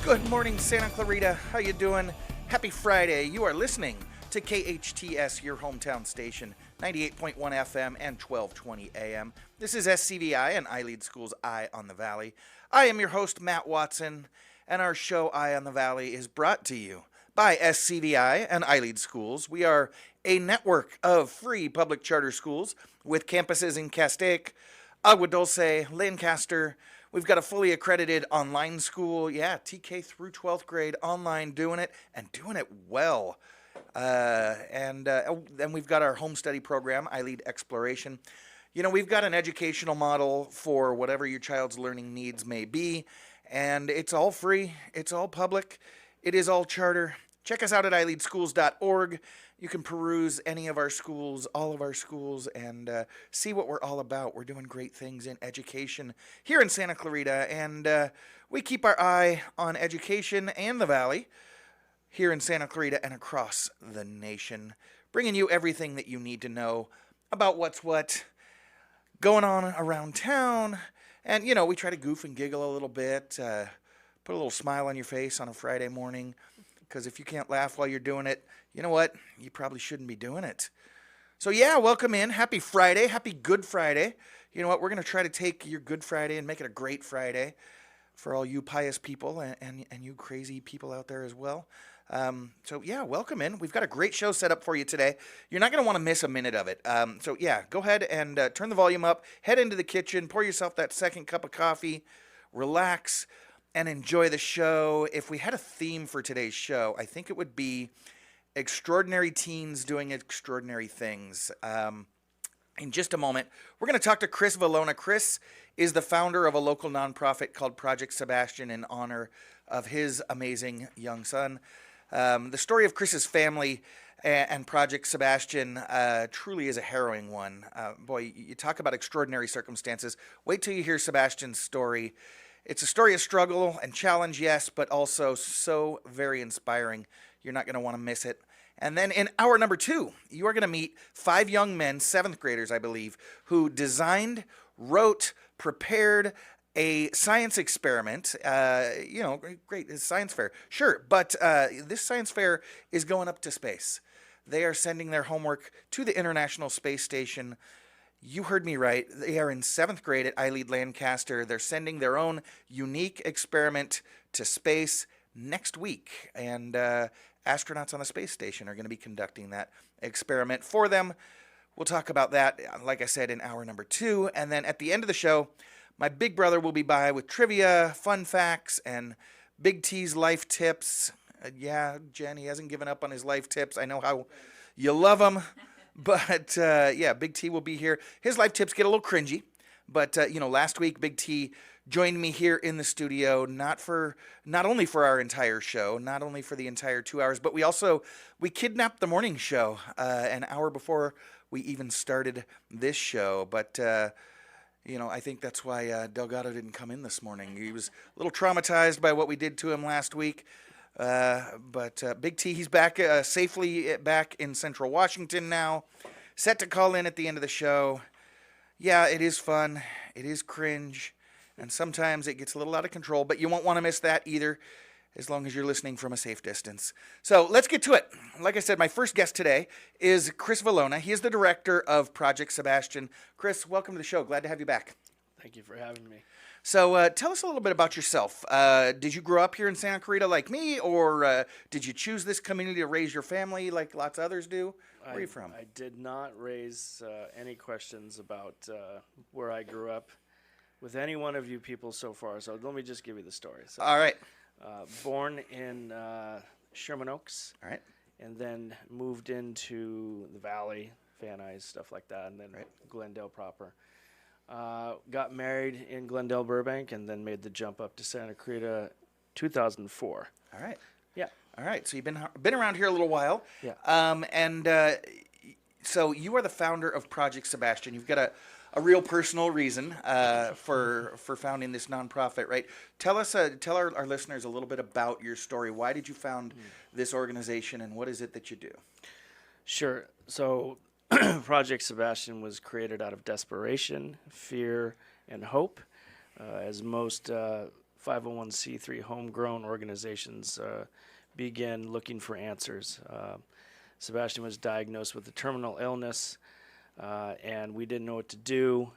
Good morning, Santa Clarita. How you doing? Happy Friday. You are listening to KHTS, your hometown station, 98.1 FM and 1220 AM. This is SCVi and iLead School's Eye on the Valley. I am your host, Matt Watson, and our show, Eye on the Valley, is brought to you by SCVi and iLead Schools. We are a network of free public charter schools with campuses in Casatic, Agua Dulce, Lancaster. We've got a fully accredited online school, TK through 12th grade, online, doing it, and doing it well. And then we've got our home study program, iLead Exploration. You know, we've got an educational model for whatever your child's learning needs may be, and it's all free, it's all public, it is all charter. Check us out at iLeadschools.org. You can peruse any of our schools, all of our schools, and see what we're all about. We're doing great things in education here in Santa Clarita, and we keep our eye on education and the Valley here in Santa Clarita and across the nation, bringing you everything that you need to know about what's what going on around town. And, you know, we try to goof and giggle a little bit, put a little smile on your face on a Friday morning, because if you can't laugh while you're doing it, you know what? You probably shouldn't be doing it. So yeah, welcome in. Happy Friday. Happy Good Friday. You know what? We're going to try to take your Good Friday and make it a great Friday for all you pious people and you crazy people out there as well. So yeah, welcome in. We've got a great show set up for you today. You're not going to want to miss a minute of it. So yeah, go ahead and turn the volume up. Head into the kitchen. Pour yourself that second cup of coffee. Relax and enjoy the show. If we had a theme for today's show, I think it would be extraordinary teens doing extraordinary things. In just a moment, we're going to talk to Chris Velona. Chris is the founder of a local nonprofit called Project Sebastian in honor of his amazing young son. The story of Chris's family and Project Sebastian truly is a harrowing one. Boy, you talk about extraordinary circumstances. Wait till you hear Sebastian's story. It's a story of struggle and challenge, yes, but also so very inspiring. You're not going to want to miss it. And then in hour number 2, you are going to meet 5 young men, 7th graders, I believe, who designed, wrote, prepared a science experiment. Great, it's a science fair. Sure, but this science fair is going up to space. They are sending their homework to the International Space Station. You heard me right. They are in 7th grade at iLead Lancaster. They're sending their own unique experiment to space next week. And astronauts on the space station are going to be conducting that experiment for them. We'll talk about that, like I said, in hour number 2. And then at the end of the show, my big brother will be by with trivia, fun facts, and Big T's life tips. Jenny hasn't given up on his life tips. I know how you love them. But, Big T will be here. His life tips get a little cringy. But, last week, Big T joined me here in the studio, not only for our entire show, not only for the entire 2 hours, but we kidnapped the morning show an hour before we even started this show. But, I think that's why Delgado didn't come in this morning. He was a little traumatized by what we did to him last week. But Big T, he's back safely back in Central Washington now, set to call in at the end of the show. Yeah, it is fun. It is cringe. And sometimes it gets a little out of control, but you won't want to miss that either, as long as you're listening from a safe distance. So let's get to it. Like I said, my first guest today is Chris Velona. He is the director of Project Sebastian. Chris, welcome to the show. Glad to have you back. Thank you for having me. So tell us a little bit about yourself. Did you grow up here in Santa Clarita like me, or did you choose this community to raise your family like lots of others do? Where are you from? I did not raise any questions about where I grew up with any one of you people so far, so let me just give you the story. So, all right. Born in Sherman Oaks. All right. And then moved into the Valley, Van Nuys, stuff like that, and then Glendale proper. Got married in Glendale, Burbank, and then made the jump up to Santa Clarita 2004. All right. Yeah. All right. So you've been around here a little while. Yeah. So you are the founder of Project Sebastian. You've got a real personal reason for founding this nonprofit, right? Tell our listeners a little bit about your story. Why did you found this organization, and what is it that you do? Sure. So Project Sebastian was created out of desperation, fear, and hope. As most 501c3 homegrown organizations begin looking for answers. Sebastian was diagnosed with a terminal illness, and we didn't know what to do,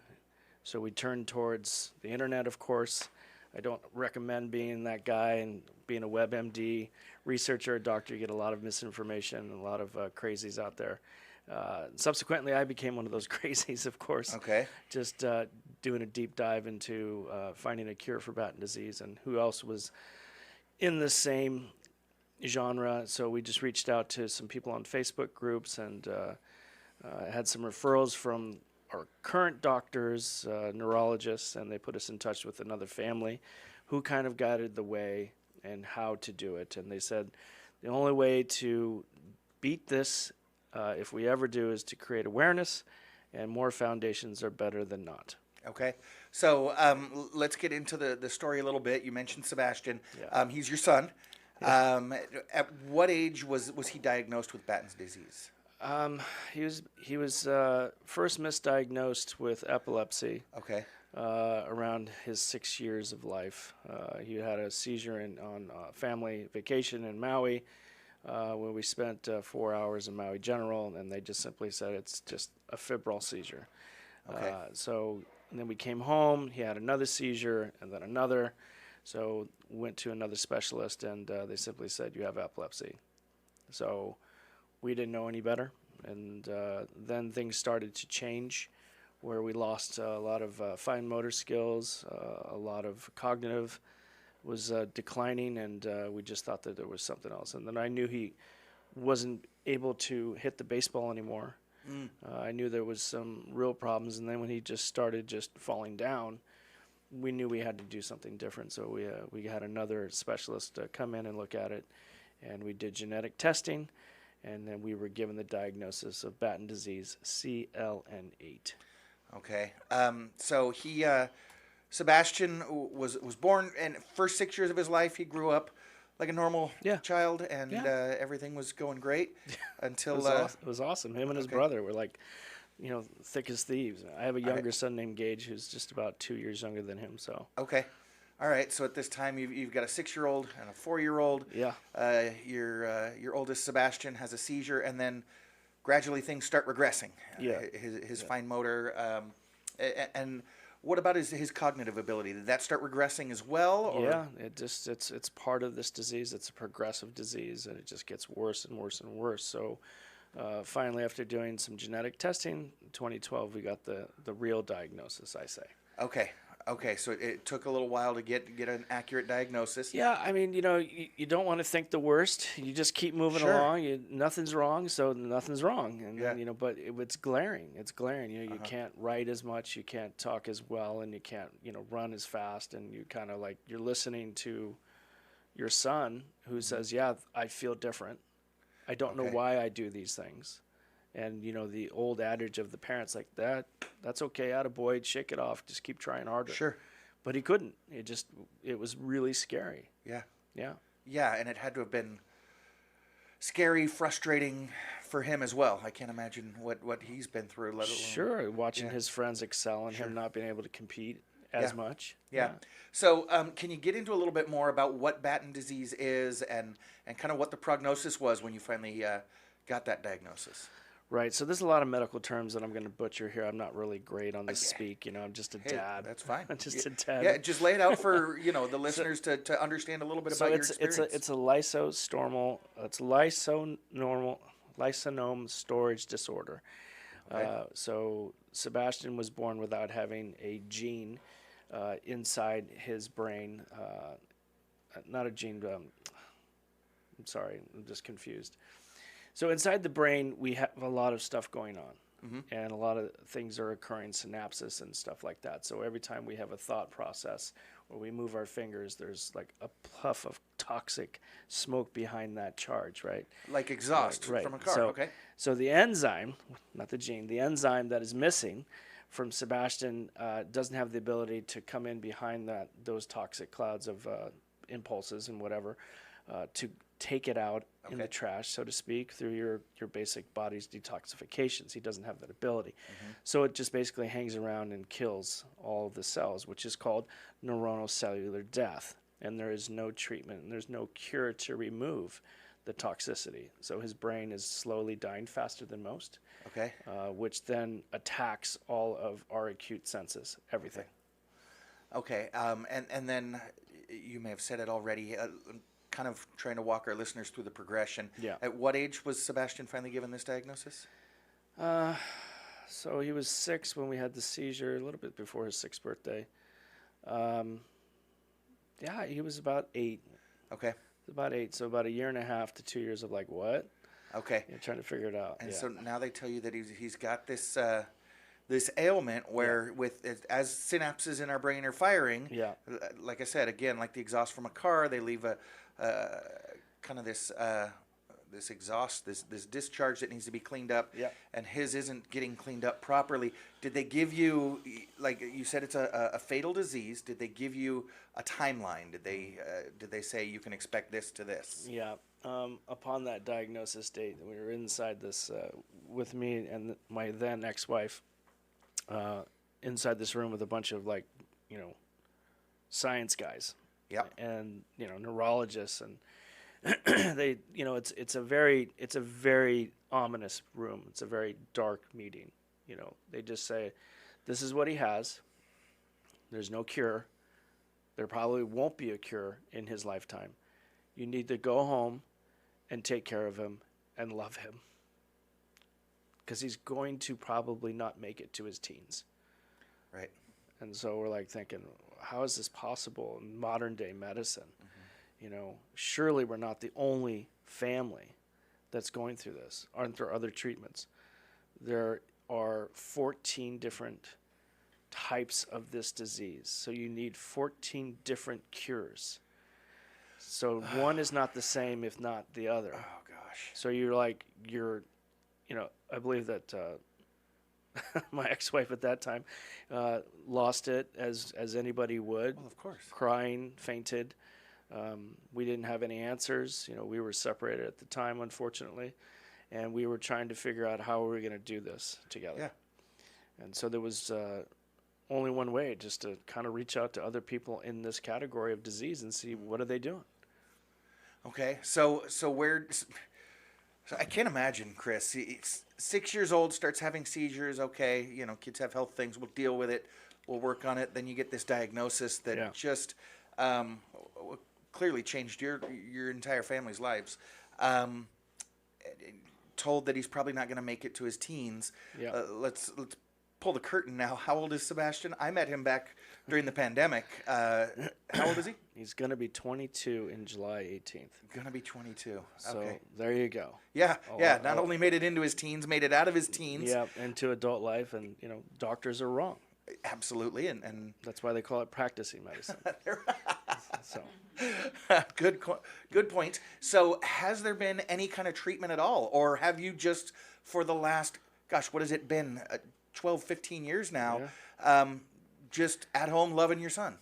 so we turned towards the internet, of course. I don't recommend being that guy and being a WebMD researcher or doctor. You get a lot of misinformation and a lot of crazies out there. Subsequently, I became one of those crazies, of course. Okay. Just doing a deep dive into finding a cure for Batten disease and who else was in the same genre. So we just reached out to some people on Facebook groups and had some referrals from our current doctors, neurologists, and they put us in touch with another family who kind of guided the way and how to do it. And they said the only way to beat this, if we ever do, is to create awareness, and more foundations are better than not. Okay. So let's get into the story a little bit. You mentioned Sebastian. Yeah. He's your son. Yeah. At what age was he diagnosed with Batten's disease? He was first misdiagnosed with epilepsy. Okay. Around his 6 years of life. He had a seizure on family vacation in Maui, where we spent 4 hours in Maui General, and they just simply said it's just a febrile seizure. Okay. And then we came home, he had another seizure, and then another. So went to another specialist, and they simply said, you have epilepsy. So we didn't know any better, and then things started to change, where we lost a lot of fine motor skills, a lot of cognitive was declining, and we just thought that there was something else. And then I knew he wasn't able to hit the baseball anymore. I knew there was some real problems, and then when he just started just falling down, we knew we had to do something different. So we had another specialist come in and look at it, and we did genetic testing, and then we were given the diagnosis of Batten disease, CLN8. Okay. So Sebastian was born, and first 6 years of his life, he grew up like a normal child, and everything was going great until... It was awesome. Him and his brother were like, thick as thieves. I have a younger son named Gage who's just about 2 years younger than him. So. Okay. All right. So at this time, you've got a 6-year-old and a 4-year-old. Yeah. Your oldest, Sebastian, has a seizure, and then gradually things start regressing. Yeah. His fine motor. And what about his cognitive ability? Did that start regressing as well? Or? Yeah. It's part of this disease. It's a progressive disease, and it just gets worse and worse and worse. So finally, after doing some genetic testing, in 2012, we got the real diagnosis, I say. Okay, so it took a little while to get an accurate diagnosis. Yeah, I mean, you don't want to think the worst. You just keep moving along. Nothing's wrong, so nothing's wrong. And but it's glaring. It's glaring. You can't write as much, you can't talk as well, and you can't run as fast. And you kind of like you're listening to your son who says, "Yeah, I feel different. I don't know why I do these things." And, the old adage of the parents like that's okay, attaboy, shake it off, just keep trying harder. Sure. But he couldn't. It was really scary. Yeah. Yeah. Yeah, and it had to have been scary, frustrating for him as well. I can't imagine what he's been through, let alone. Sure, watching his friends excel and him not being able to compete as much. Yeah. So can you get into a little bit more about what Batten disease is and kind of what the prognosis was when you finally got that diagnosis? Right. So there's a lot of medical terms that I'm going to butcher here. I'm not really great on this speak. I'm just a dad. That's fine. I'm just a dad. Yeah, just lay it out for the listeners to understand a little bit about your experience. It's a lysosome storage disorder. Okay. So Sebastian was born without having a gene inside his brain. Not a gene. I'm sorry. I'm just confused. So inside the brain, we have a lot of stuff going on, and a lot of things are occurring, synapses and stuff like that. So every time we have a thought process or we move our fingers, there's like a puff of toxic smoke behind that charge, right? Like exhaust from a car, So the enzyme, not the gene, the enzyme that is missing from Sebastian doesn't have the ability to come in behind those toxic clouds of impulses and whatever. to take it out in Okay. the trash, so to speak, through your basic body's detoxifications. He doesn't have that ability. So it just basically hangs around and kills all of the cells, which is called neuronal cellular death. And there is no treatment and there's no cure to remove the toxicity. So his brain is slowly dying faster than most, Okay. which then attacks all of our acute senses, everything. Okay. And then you may have said it already. Kind of trying to walk our listeners through the progression. Yeah. At what age was Sebastian finally given this diagnosis? So he was 6 when we had the seizure, a little bit before his 6th birthday. Yeah, he was about 8. Okay. About 8, so about a year and a half to 2 years of like, what? Okay. You're trying to figure it out. And so now they tell you that he's got this this ailment where as synapses in our brain are firing. Yeah. Like I said, again, like the exhaust from a car, they leave a kind of this this exhaust, this discharge that needs to be cleaned up. Yeah. And his isn't getting cleaned up properly. Did they give you, like you said, it's a fatal disease? Did they give you a timeline? Did they say you can expect this to this? Yeah. Upon that diagnosis date, we were inside this with me and my then ex-wife inside this room with a bunch of science guys. Yeah. And neurologists, and they it's a very ominous room. It's a very dark meeting. They just say, this is what he has. There's no cure. There probably won't be a cure in his lifetime. You need to go home and take care of him and love him, because he's going to probably not make it to his teens. Right. And so we're like thinking, how is this possible in modern day medicine? Surely we're not the only family that's going through this. Aren't there other treatments? There are 14 different types of this disease. So you need 14 different cures. So one is not the same, if not the other. Oh, gosh. So I believe that my ex-wife at that time lost it as anybody would. Well, of course. Crying, fainted. We didn't have any answers. We were separated at the time, unfortunately, and we were trying to figure out how we were going to do this together. Yeah. And so there was only one way, just to kind of reach out to other people in this category of disease and see what are they doing. Okay. So I can't imagine, Chris. He's 6 years old, starts having seizures. Okay, kids have health things. We'll deal with it. We'll work on it. Then you get this diagnosis that just clearly changed your entire family's lives. Told that he's probably not going to make it to his teens. Yeah. Let's pull the curtain now. How old is Sebastian? I met him back during the pandemic. How old is he? He's going to be 22 in July 18th. Going to be 22. So okay. there you go. Yeah, Not only made it into his teens, made it out of his teens. Yeah, into adult life, and doctors are wrong. Absolutely, and that's why they call it practicing medicine. So good point. So has there been any kind of treatment at all, or have you just for the last, what has it been, 12, 15 years now, just at home loving your son?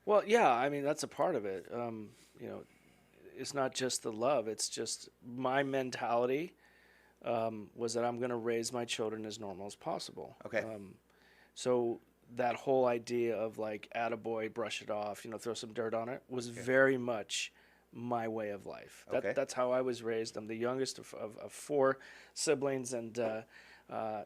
Well, yeah, I mean, that's a part of it. It's not just the love. It's just my mentality was that I'm going to raise my children as normal as possible. Okay. So that whole idea of like, attaboy, brush it off, throw some dirt on it, was very much my way of life. That's how I was raised. I'm the youngest of 4 siblings, and I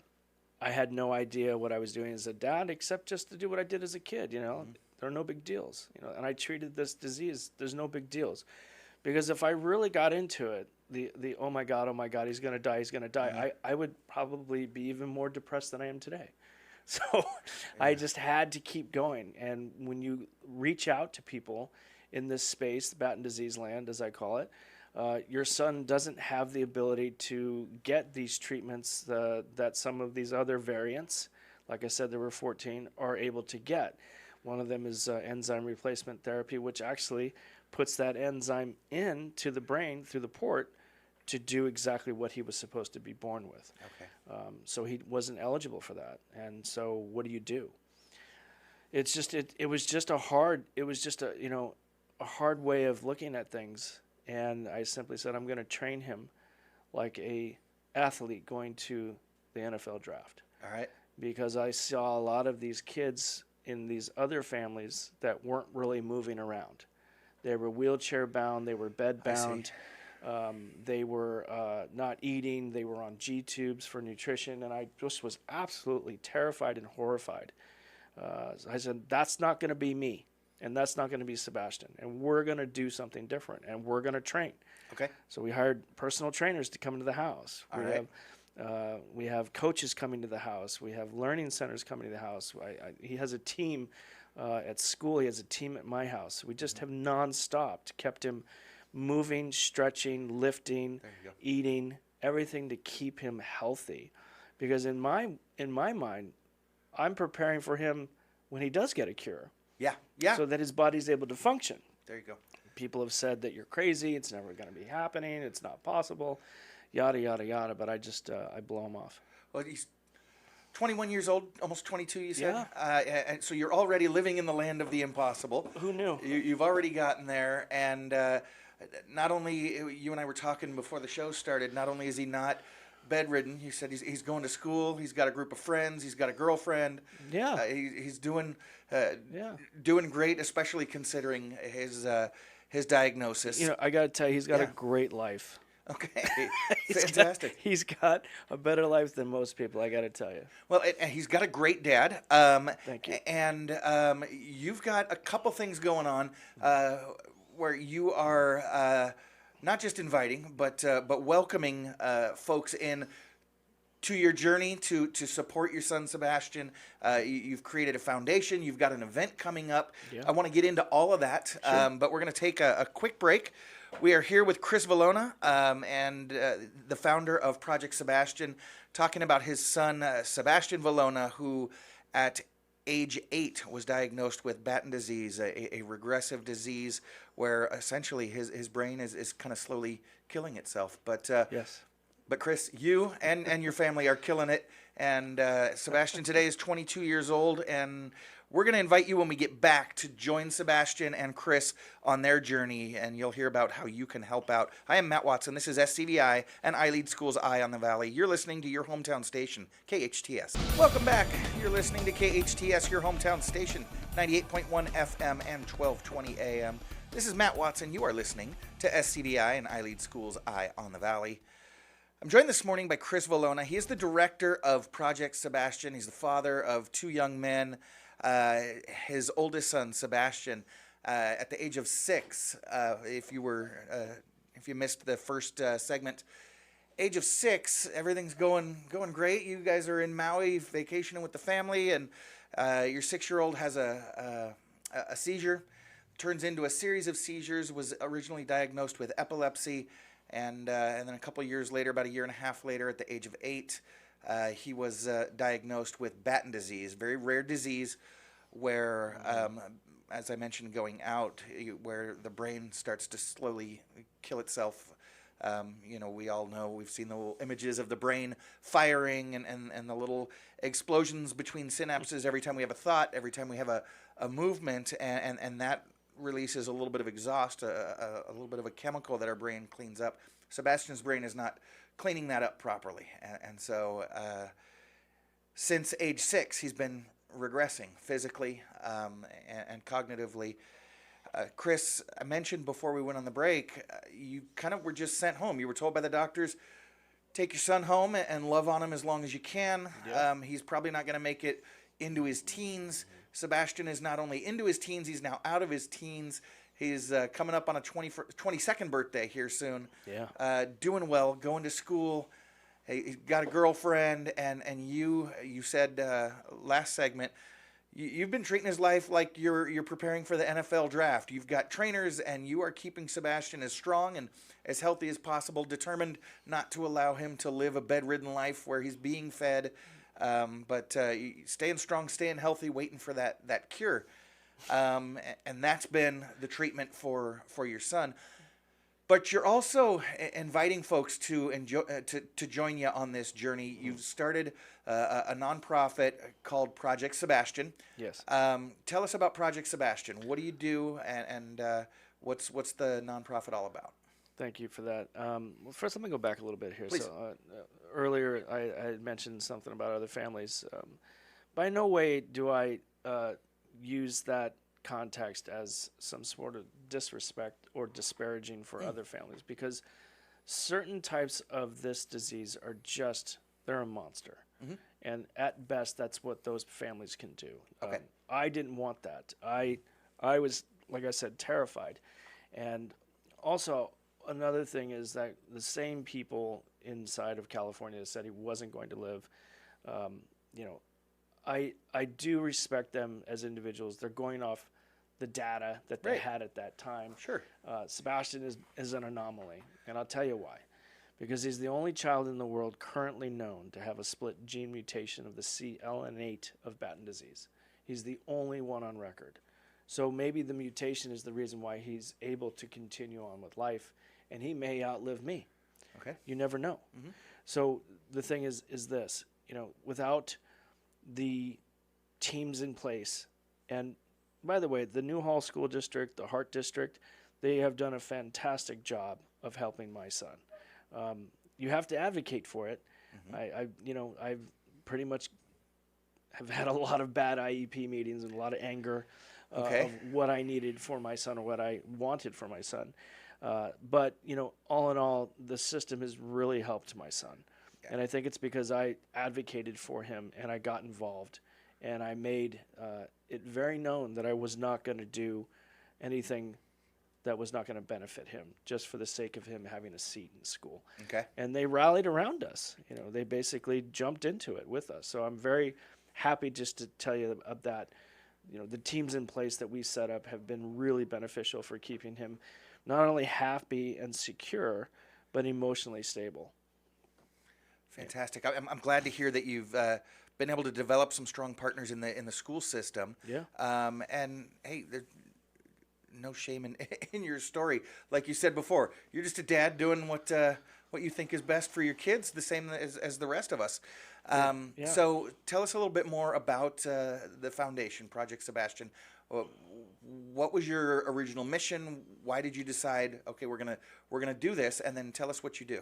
had no idea what I was doing as a dad, except just to do what I did as a kid. There are no big deals. And I treated this disease. There's no big deals, because if I really got into it, the oh my god, he's gonna die, I would probably be even more depressed than I am today. So I just had to keep going. And when you reach out to people in this space, the Batten disease land, as I call it, your son doesn't have the ability to get these treatments that some of these other variants, like I said, there were 14, are able to get. One of them is enzyme replacement therapy, which actually puts that enzyme into the brain through the port to do exactly what he was supposed to be born with. Okay. So he wasn't eligible for that. And so what do you do? It was just a hard way of looking at things. And I simply said, I'm going to train him like a athlete going to the NFL draft. All right. Because I saw a lot of these kids in these other families that weren't really moving around. They were wheelchair bound. They were bed bound. They were not eating. They were on G tubes for nutrition. And I just was absolutely terrified and horrified. I said, that's not going to be me. And that's not going to be Sebastian. And we're going to do something different. And we're going to train. Okay. So we hired personal trainers to come into the house. We have coaches coming to the house. We have learning centers coming to the house. He has a team at school. He has a team at my house. We just have nonstop kept him moving, stretching, lifting, eating, everything to keep him healthy. Because in my mind, I'm preparing for him when he does get a cure. Yeah. So that his body's able to function. There you go. People have said that you're crazy. It's never going to be happening. It's not possible. Yada, yada, yada. But I just, I blow him off. Well, he's 21 years old, almost 22, you said? Yeah. And so you're already living in the land of the impossible. Who knew? You've already gotten there. And not only, you and I were talking before the show started, not only is he not bedridden, you said he's going to school, he's got a group of friends, he's got a girlfriend. Yeah. He's doing great, especially considering his diagnosis. You know, I got to tell you, he's got a great life. Okay, fantastic. He's got a better life than most people, I got to tell you. Well, and he's got a great dad. Thank you. And you've got a couple things going on where you are not just inviting, but welcoming folks in to your journey to support your son Sebastian. You've created a foundation. You've got an event coming up. Yeah. I want to get into all of that, Sure. but we're going to take a quick break. We are here with Chris Velona, and the founder of Project Sebastian, talking about his son, Sebastian Velona, who at age 8 was diagnosed with Batten disease, a regressive disease where essentially his brain is kind of slowly killing itself. But Yes. But Chris, you and your family are killing it. And Sebastian today is 22 years old, and we're going to invite you when we get back to join Sebastian and Chris on their journey, and you'll hear about how you can help out. I am Matt Watson. This is SCVi and iLead School's Eye on the Valley. You're listening to your hometown station, KHTS. Welcome back. You're listening to KHTS, your hometown station, 98.1 FM and 1220 AM. This is Matt Watson. You are listening to SCVi and iLead School's Eye on the Valley. I'm joined this morning by Chris Velona. He is the director of Project Sebastian. He's the father of 2 young men. His oldest son, Sebastian, at the age of 6, if you missed the first segment, age of 6, everything's going great. You guys are in Maui vacationing with the family, and your 6-year-old has a seizure, turns into a series of seizures, was originally diagnosed with epilepsy, and then a couple of years later, about a year and a half later, at the age of 8, he was diagnosed with Batten disease, very rare disease where, as I mentioned, going out, where the brain starts to slowly kill itself. We all know, we've seen the little images of the brain firing and the little explosions between synapses every time we have a thought, every time we have a movement, and that releases a little bit of exhaust, a little bit of a chemical that our brain cleans up. Sebastian's brain is not cleaning that up properly, and so since age 6 he's been regressing physically and cognitively. Chris, I mentioned before we went on the break, you kind of were just sent home. You were told by the doctors, take your son home and love on him as long as you can. Yeah. He's probably not going to make it into his teens. Sebastian is not only into his teens, he's now out of his teens. He's coming up on a 22nd birthday here soon. Yeah. Doing well, going to school. He's got a girlfriend, and you said last segment, you've been treating his life like you're preparing for the NFL draft. You've got trainers, and you are keeping Sebastian as strong and as healthy as possible, determined not to allow him to live a bedridden life where he's being fed, but staying strong, staying healthy, waiting for that cure. And that's been the treatment for your son. But you're also inviting folks to join you on this journey. You've started a nonprofit called Project Sebastian. Yes. Tell us about Project Sebastian. What do you do, and what's the nonprofit all about? Thank you for that. Well, first, let me go back a little bit here. Please. So earlier, I had mentioned something about other families. By no way do I use that context as some sort of disrespect or disparaging for other families, because certain types of this disease are they're a monster. And at best, that's what those families can do. Okay. I didn't want that. I was, like I said, terrified. And also, another thing is that the same people inside of California said he wasn't going to live. I do respect them as individuals. They're going off the data that they had at that time. Sure. Sebastian is an anomaly, and I'll tell you why. Because he's the only child in the world currently known to have a split gene mutation of the CLN8 of Batten disease. He's the only one on record. So maybe the mutation is the reason why he's able to continue on with life, and he may outlive me. Okay. You never know. So the thing is this, without the teams in place, and by the way, the Newhall School District, the Hart District, they have done a fantastic job of helping my son. You have to advocate for it. I've pretty much have had a lot of bad IEP meetings and a lot of anger of what I needed for my son or what I wanted for my son. But all in all, the system has really helped my son. Yeah. And I think it's because I advocated for him and I got involved and I made it very known that I was not going to do anything that was not going to benefit him just for the sake of him having a seat in school. Okay. And they rallied around us. They basically jumped into it with us. So I'm very happy just to tell you that, the teams in place that we set up have been really beneficial for keeping him not only happy and secure, but emotionally stable. Fantastic. I'm glad to hear that you've been able to develop some strong partners in the school system. Yeah. And hey, there's no shame in your story. Like you said before, you're just a dad doing what you think is best for your kids, the same as the rest of us. Yeah. So tell us a little bit more about the foundation, Project Sebastian. What was your original mission? Why did you decide, okay, we're gonna do this, and then tell us what you do?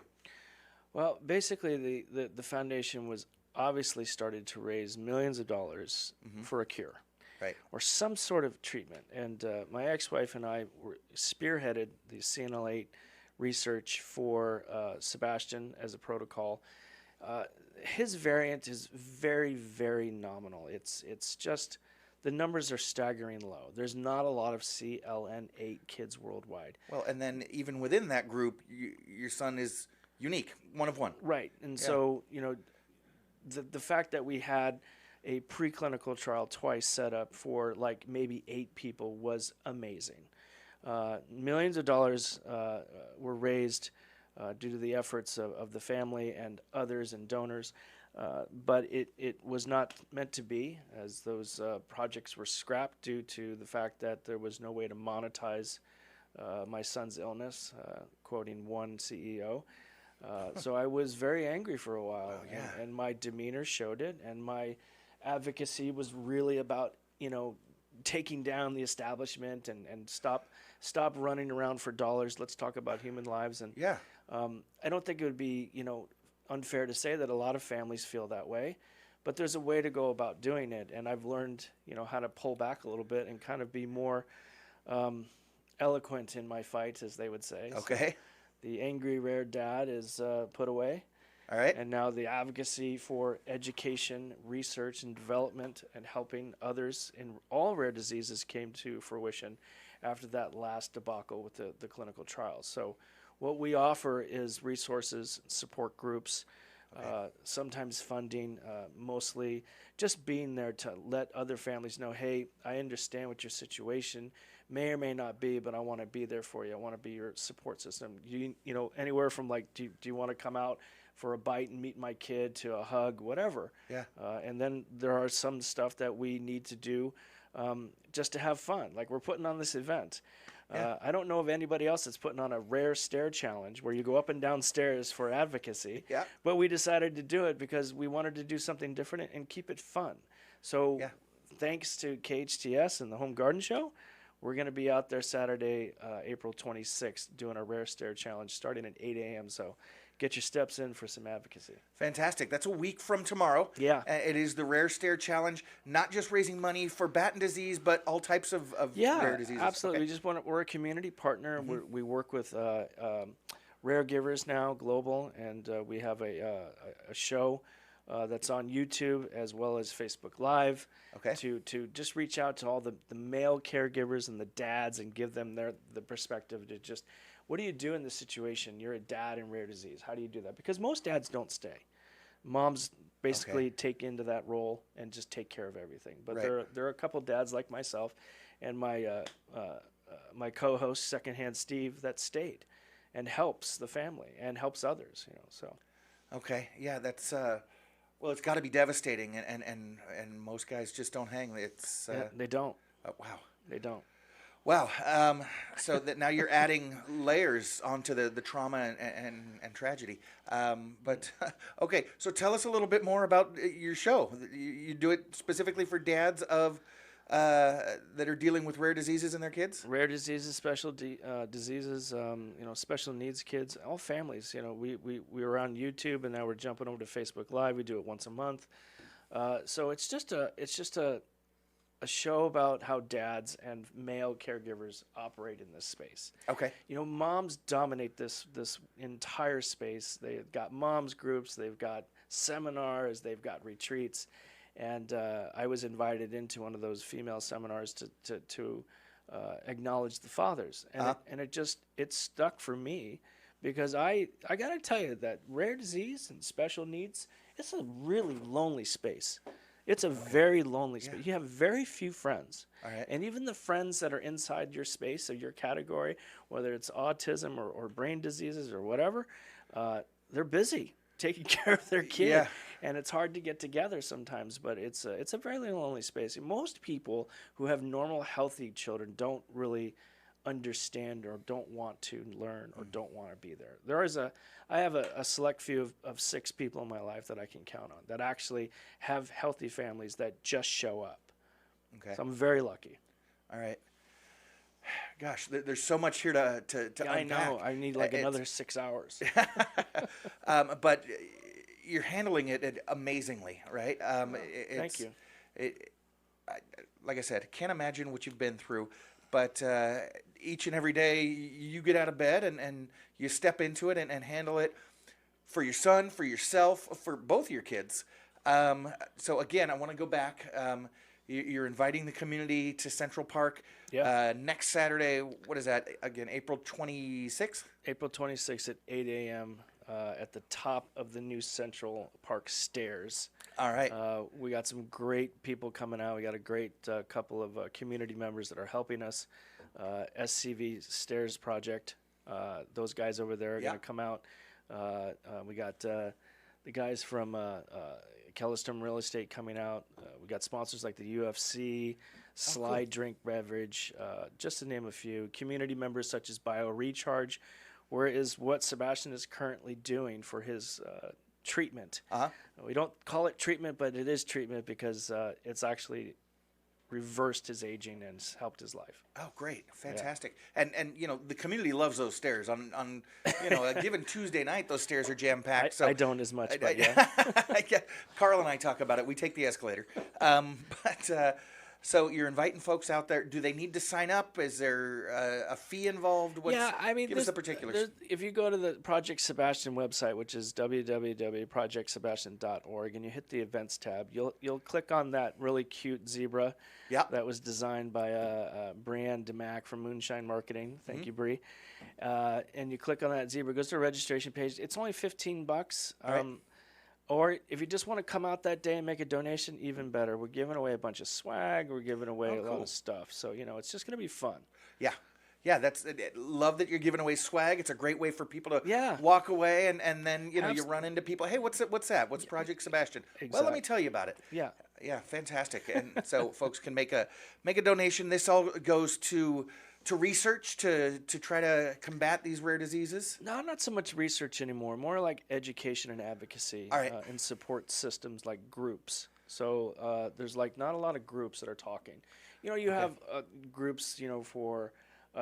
Well, basically, the foundation was obviously started to raise millions of dollars for a cure. Right. Or some sort of treatment. And my ex-wife and I spearheaded the CNL8 research for Sebastian as a protocol. His variant is very, very nominal. It's just the numbers are staggering low. There's not a lot of CLN8 kids worldwide. Well, and then even within that group, your son is unique, one of one. Right. And so, the fact that we had a preclinical trial twice set up for like maybe 8 people was amazing. Millions of dollars were raised due to the efforts of the family and others and donors, but it was not meant to be, as those projects were scrapped due to the fact that there was no way to monetize my son's illness, quoting one CEO. So I was very angry for a while, and my demeanor showed it, and my advocacy was really about, taking down the establishment and stop running around for dollars. Let's talk about human lives. And I don't think it would be, unfair to say that a lot of families feel that way, but there's a way to go about doing it. And I've learned, how to pull back a little bit and kind of be more eloquent in my fight, as they would say. Okay. So the angry rare dad is put away. All right. And now the advocacy for education, research, and development and helping others in all rare diseases came to fruition after that last debacle with the clinical trials. So what we offer is resources, support groups, sometimes funding, mostly just being there to let other families know, hey, I understand what your situation may or may not be, but I want to be there for you. I want to be your support system. Anywhere from like, do you want to come out for a bite and meet my kid, to a hug, whatever. Yeah. And then there are some stuff that we need to do just to have fun. Like we're putting on this event. Yeah. I don't know of anybody else that's putting on a Rare Stair challenge where you go up and down stairs for advocacy. Yeah. But we decided to do it because we wanted to do something different and keep it fun. So thanks to KHTS and the Home Garden Show, We're going to be out there Saturday, April 26th, doing a Rare Stair challenge starting at 8 a.m. So get your steps in for some advocacy. Fantastic. That's a week from tomorrow. Yeah. It is the Rare Stair Challenge, not just raising money for Batten disease, but all types of rare diseases. Absolutely. Okay. We're a community partner. We work with Rare Givers now, global, and we have a show that's on YouTube as well as Facebook Live. Okay. To just reach out to all the male caregivers and the dads and give them the perspective to just, what do you do in this situation? You're a dad in rare disease. How do you do that? Because most dads don't stay. Moms basically take into that role and just take care of everything. But there are a couple dads like myself and my my co-host, Secondhand Steve, that stayed and helps the family and helps others. So. Okay. Yeah, that's well, it's got to be devastating, and most guys just don't hang. It's they don't. Wow. They don't. Wow. So that now you're adding layers onto the trauma and tragedy. But okay, so tell us a little bit more about your show. You do it specifically for dads of that are dealing with rare diseases in their kids? Rare diseases, special diseases, special needs kids, all families. We were on YouTube, and now we're jumping over to Facebook Live. We do it once a month. So it's just a show about how dads and male caregivers operate in this space. Okay. Moms dominate this entire space. They've got moms groups, they've got seminars, they've got retreats. And I was invited into one of those female seminars to acknowledge the fathers, and it stuck for me, because I got to tell you that rare disease and special needs, it's a really lonely space. It's a very lonely space. You have very few friends, and even the friends that are inside your space or your category, whether it's autism or brain diseases or whatever, they're busy taking care of their kid. Yeah. And it's hard to get together sometimes, but it's a very lonely space. Most people who have normal, healthy children don't really understand or don't want to learn or don't want to be there. I have a select few of 6 people in my life that I can count on that actually have healthy families that just show up. Okay. So I'm very lucky. All right. Gosh, there's so much here to unpack. I know. I need another 6 hours. But you're handling it amazingly, right? Thank you. Like I said, can't imagine what you've been through, but each and every day you get out of bed and you step into it and handle it for your son, for yourself, for both your kids. So again, I want to go back. You're inviting the community to Central Park next Saturday. What is that? Again, April 26th? April 26th at 8 a.m. At the top of the new Central Park stairs. All right. We got some great people coming out. We got a great couple of community members that are helping us. SCVi Stairs Project. Those guys over there are going to come out. We got the guys from Kelliston Real Estate coming out. We got sponsors like the UFC, Slide Drink Beverage, just to name a few. Community members such as Bio Recharge, whereas what Sebastian is currently doing for his treatment. We don't call it treatment, but it is treatment because it's actually reversed his aging and helped his life. Oh, great. Fantastic. Yeah. And the community loves those stairs. On a given Tuesday night, those stairs are jam-packed. I don't as much, but yeah. Carl and I talk about it. We take the escalator. So you're inviting folks out there. Do they need to sign up? Is there a fee involved? Give us the particulars. If you go to the Project Sebastian website, which is www.projectsebastian.org, and you hit the events tab, you'll click on that really cute zebra that was designed by Brianne DeMac from Moonshine Marketing. Thank you, Bree. And you click on that zebra. It goes to a registration page. It's only $15. Or if you just want to come out that day and make a donation, even better. We're giving away a bunch of swag. We're giving away a lot of stuff. So, it's just going to be fun. Yeah. Yeah, love that you're giving away swag. It's a great way for people to walk away and then, you run into people. Hey, what's that? What's Project Sebastian? Exactly. Well, let me tell you about it. Yeah. Yeah, fantastic. And so folks can make a donation. This all goes to research to try to combat these rare diseases? No, not so much research anymore. More like education and advocacy and support systems like groups. So there's not a lot of groups that are talking. You have groups, for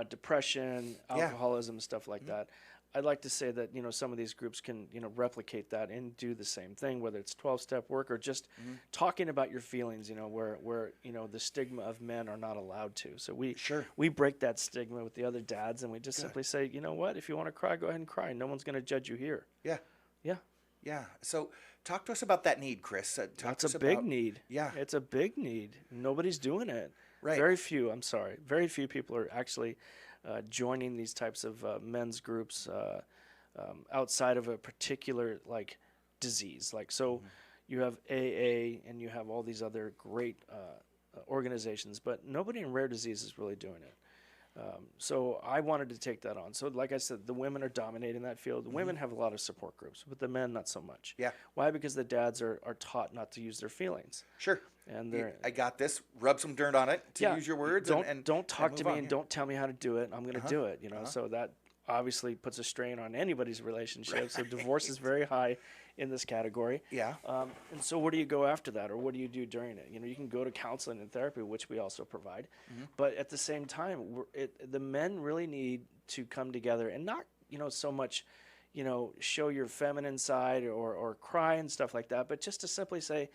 depression, alcoholism, stuff like that. I'd like to say that, some of these groups can, replicate that and do the same thing, whether it's 12-step work or just talking about your feelings, where the stigma of men are not allowed to. So we break that stigma with the other dads, and we just simply say, you know what, if you want to cry, go ahead and cry. No one's going to judge you here. Yeah. Yeah. Yeah. So talk to us about that need, Chris. That's a big need. Yeah. It's a big need. Nobody's doing it. Right. Very few people are actually joining these types of men's groups outside of a particular disease. You have AA and you have all these other great organizations, but nobody in rare disease is really doing it. So I wanted to take that on. So like I said, the women are dominating that field. The women have a lot of support groups, but the men not so much. Yeah. Why? Because the dads are taught not to use their feelings. Sure. And I got this. Rub some dirt on it, to use your words. Don't talk to me and don't tell me how to do it. I'm going to do it. So that obviously puts a strain on anybody's relationship. Right. So divorce is very high in this category. Yeah. And so where do you go after that, or what do you do during it? You can go to counseling and therapy, which we also provide. But at the same time, the men really need to come together and not, so much, show your feminine side or cry and stuff like that, but just to simply say,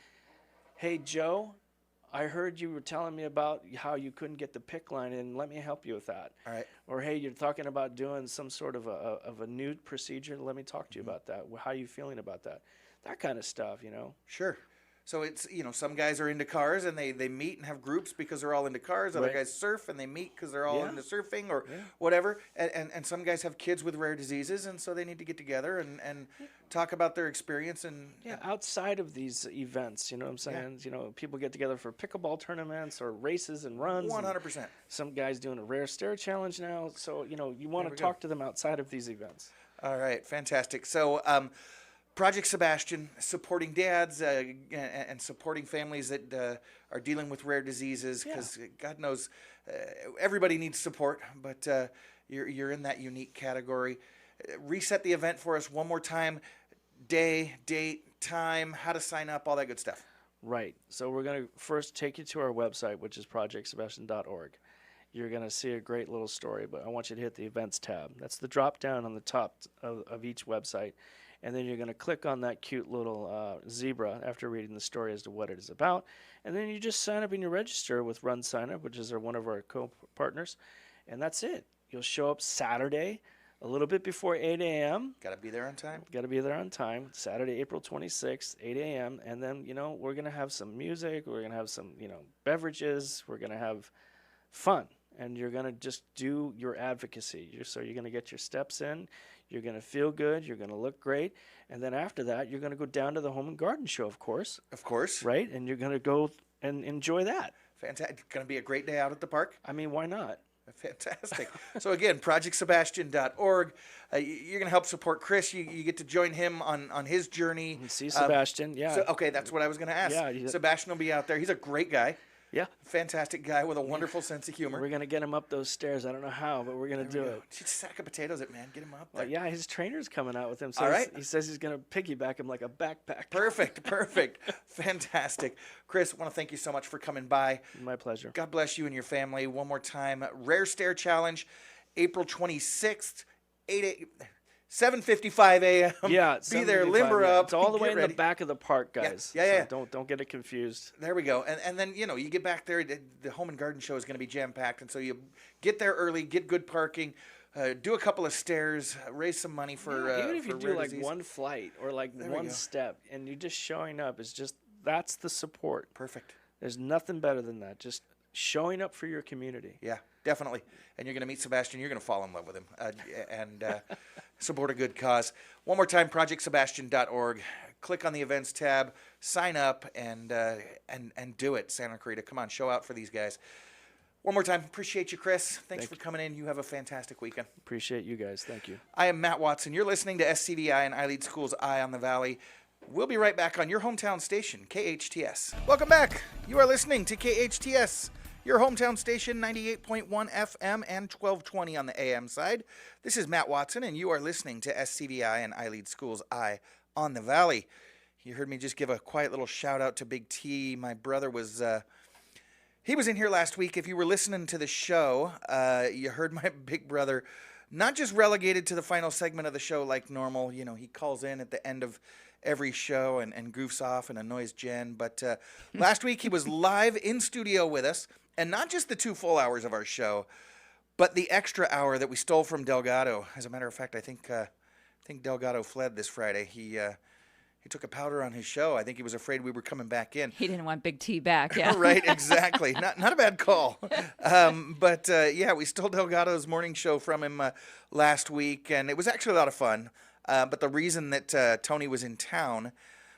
hey, Joe, I heard you were telling me about how you couldn't get the PICC line in. Let me help you with that. All right. Or, hey, you're talking about doing some sort of a nude procedure. Let me talk to you about that. How are you feeling about that? That kind of stuff, Sure. So it's, some guys are into cars and they meet and have groups because they're all into cars. Other guys surf and they meet because they're all into surfing or whatever. And some guys have kids with rare diseases, and so they need to get together and talk about their experience. And outside of these events, you know what I'm saying? Yeah. People get together for pickleball tournaments or races and runs. 100%. Some guys doing a Rare Stair challenge now. So, you want to talk to them outside of these events. All right. Fantastic. So, Project Sebastian, supporting dads and supporting families that are dealing with rare diseases, because God knows everybody needs support, but you're in that unique category. Reset the event for us one more time. Day, date, time, how to sign up, all that good stuff. Right. So we're going to first take you to our website, which is projectsebastian.org. You're going to see a great little story, but I want you to hit the events tab. That's the drop down on the top of each website. And then you're going to click on that cute little zebra after reading the story as to what it is about. And then you just sign up and you register with Run Sign Up, which is one of our co-partners. And that's it. You'll show up Saturday, a little bit before 8 a.m. Got to be there on time. Got to be there on time. Saturday, April 26th, 8 a.m. And then, we're going to have some music. We're going to have some, beverages. We're going to have fun. And you're going to just do your advocacy. So you're going to get your steps in. You're going to feel good. You're going to look great. And then after that, you're going to go down to the Home and Garden Show, of course. Of course. Right? And you're going to go and enjoy that. Fantastic. Going to be a great day out at the park. I mean, why not? Fantastic. So again, projectsebastian.org. You're going to help support Chris. You get to join him on his journey. And see Sebastian, So, okay, that's what I was going to ask. Yeah, Sebastian will be out there. He's a great guy. Yeah. Fantastic guy with a wonderful sense of humor. We're going to get him up those stairs. I don't know how, but we're going to do it. Just a sack of potatoes it, man. Get him up there. Yeah, his trainer's coming out with him. So all right. He says he's going to piggyback him like a backpack. Perfect. Fantastic. Chris, I want to thank you so much for coming by. My pleasure. God bless you and your family. One more time, Rare Stair Challenge, April 26th, 7:55 a.m. Yeah, be there, limber up. It's all the way in the back of the park, guys. Yeah. So don't get it confused. There we go. And then you get back there. The Home and Garden Show is going to be jam packed, and so you get there early, get good parking, do a couple of stairs, raise some money for even if you do like disease. One flight or like one step, and you just showing up is that's the support. Perfect. There's nothing better than that. Just showing up for your community. Yeah, definitely. And you're going to meet Sebastian. You're going to fall in love with him and support a good cause. One more time, projectsebastian.org. Click on the events tab, sign up, and do it, Santa Clarita. Come on, show out for these guys. One more time, appreciate you, Chris. Thanks for coming in. You have a fantastic weekend. Appreciate you guys. Thank you. I am Matt Watson. You're listening to SCVi and iLead School's Eye on the Valley. We'll be right back on your hometown station, KHTS. Welcome back. You are listening to KHTS, your hometown station, 98.1 FM and 1220 on the AM side. This is Matt Watson, and you are listening to SCVi and iLead School's Eye on the Valley. You heard me just give a quiet little shout out to Big T. My brother was He was in here last week. If you were listening to the show, you heard my big brother not just relegated to the final segment of the show like normal. You know, he calls in at the end of every show and goofs off and annoys Jen. But last week he was live in studio with us, and not just the 2 full hours of our show, but the extra hour that we stole from Delgado. As a matter of fact, I think Delgado fled this Friday. He took a powder on his show. I think he was afraid we were coming back in. He didn't want Big T back, yeah. Right, exactly. Not a bad call. But we stole Delgado's morning show from him last week, and it was actually a lot of fun. But the reason that Tony was in town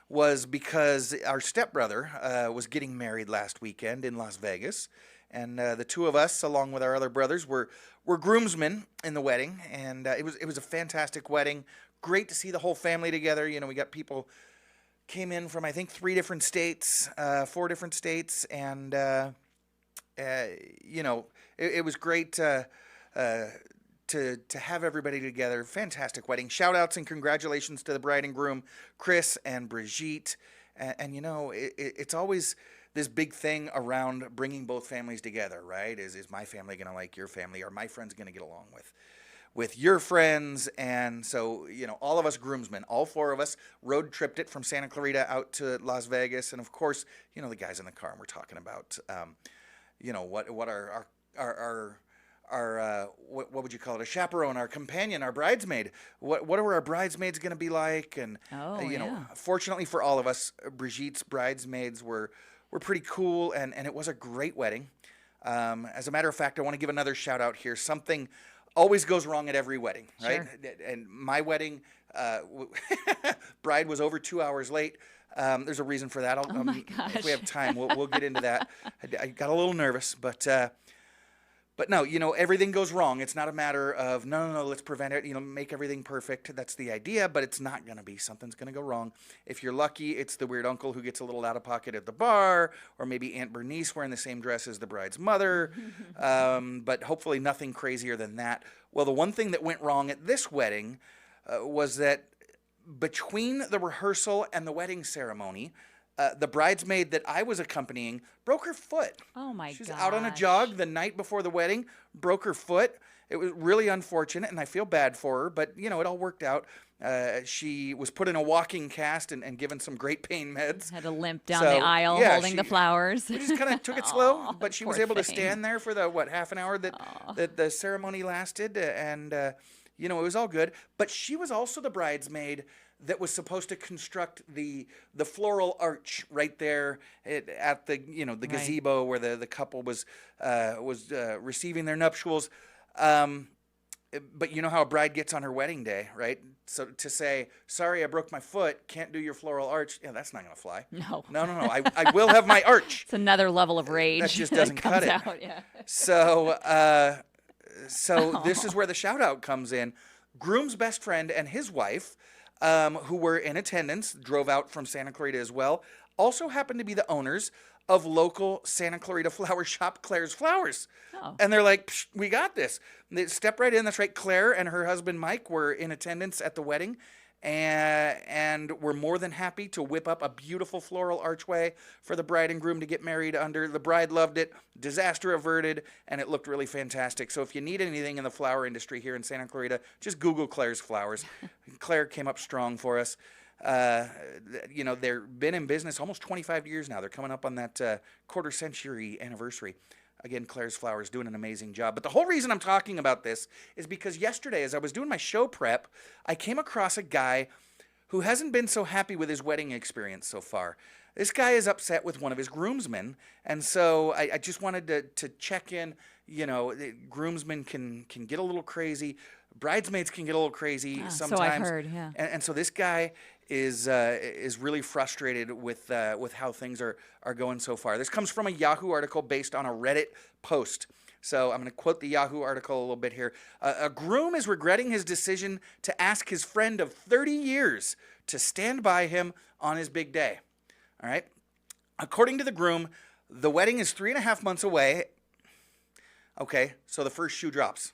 was because our stepbrother was getting married last weekend in Las Vegas. And the two of us, along with our other brothers, were groomsmen in the wedding. And it was a fantastic wedding. Great to see the whole family together. You know, we got people came in from, I think, 4 different states. And, it was great to have everybody together. Fantastic wedding. Shout outs and congratulations to the bride and groom, Chris and Brigitte. And it's always this big thing around bringing both families together, right? Is my family going to like your family? Are my friends going to get along with your friends? And so, all of us groomsmen, all 4 of us, road tripped it from Santa Clarita out to Las Vegas. And of course, the guys in the car, and we're talking about, what what would you call it? A chaperone, our companion, our bridesmaid. What are our bridesmaids going to be like? And, fortunately for all of us, Brigitte's bridesmaids were pretty cool, and it was a great wedding. As a matter of fact, I want to give another shout out here. Something always goes wrong at every wedding, right? Sure. And my wedding, bride was over 2 hours late. There's a reason for that. Oh my gosh. If we have time, we'll get into that. I got a little nervous, but no, everything goes wrong. It's not a matter of, no, let's prevent it, make everything perfect. That's the idea, but it's not going to be. Something's going to go wrong. If you're lucky, it's the weird uncle who gets a little out of pocket at the bar, or maybe Aunt Bernice wearing the same dress as the bride's mother, but hopefully nothing crazier than that. Well, the one thing that went wrong at this wedding was that between the rehearsal and the wedding ceremony, the bridesmaid that I was accompanying broke her foot. Oh, my gosh. She was out on a jog the night before the wedding, broke her foot. It was really unfortunate, and I feel bad for her, but, it all worked out. She was put in a walking cast and given some great pain meds. Had to limp down the aisle holding the flowers. We just kind of took it slow, but she was able to stand there for the, half an hour that the ceremony lasted, and, it was all good. But she was also the bridesmaid that was supposed to construct the floral arch right there at the the gazebo where the couple was receiving their nuptials. But you know how a bride gets on her wedding day, right? So to say, sorry, I broke my foot, can't do your floral arch, that's not going to fly. No. No. I will have my arch. It's another level of rage. That just doesn't cut it. Out, yeah. So this is where the shout out comes in. Groom's best friend and his wife, who were in attendance, drove out from Santa Clarita as well, also happened to be the owners of local Santa Clarita flower shop, Claire's Flowers. Oh. And they're like, we got this. They step right in. That's right. Claire and her husband, Mike, were in attendance at the wedding. And we're more than happy to whip up a beautiful floral archway for the bride and groom to get married under. The bride loved it, disaster averted, and it looked really fantastic. So if you need anything in the flower industry here in Santa Clarita, just Google Claire's Flowers. Claire came up strong for us. They've been in business almost 25 years now. They're coming up on that quarter century anniversary. Again, Claire's Flowers doing an amazing job. But the whole reason I'm talking about this is because yesterday, as I was doing my show prep, I came across a guy who hasn't been so happy with his wedding experience so far. This guy is upset with one of his groomsmen, and so I just wanted to check in. Groomsmen can get a little crazy. Bridesmaids can get a little crazy sometimes. So I've heard, yeah. And so this guy is really frustrated with how things are going so far. This comes from a Yahoo article based on a Reddit post. So I'm going to quote the Yahoo article a little bit here. A groom is regretting his decision to ask his friend of 30 years to stand by him on his big day. All right. According to the groom, the wedding is 3.5 months away. Okay, so the first shoe drops.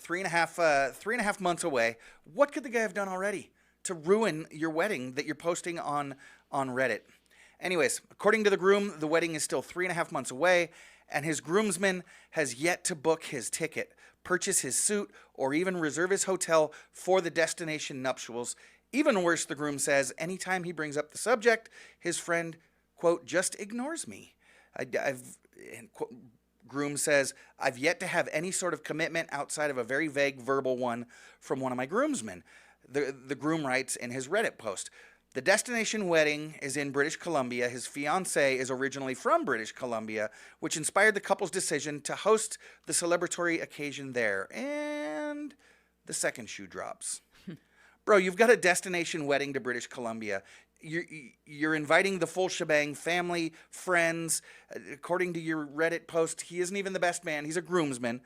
3.5 months away. What could the guy have done already to ruin your wedding that you're posting on Reddit? Anyways, according to the groom, the wedding is still 3.5 months away, and his groomsman has yet to book his ticket, purchase his suit, or even reserve his hotel for the destination nuptials. Even worse, the groom says, anytime he brings up the subject, his friend, quote, just ignores me. Groom says, I've yet to have any sort of commitment outside of a very vague verbal one from one of my groomsmen. The groom writes in his Reddit post, the destination wedding is in British Columbia. His fiancée is originally from British Columbia, which inspired the couple's decision to host the celebratory occasion there. And the second shoe drops. Bro, you've got a destination wedding to British Columbia. You're inviting the full shebang, family, friends. According to your Reddit post, he isn't even the best man. He's a groomsman.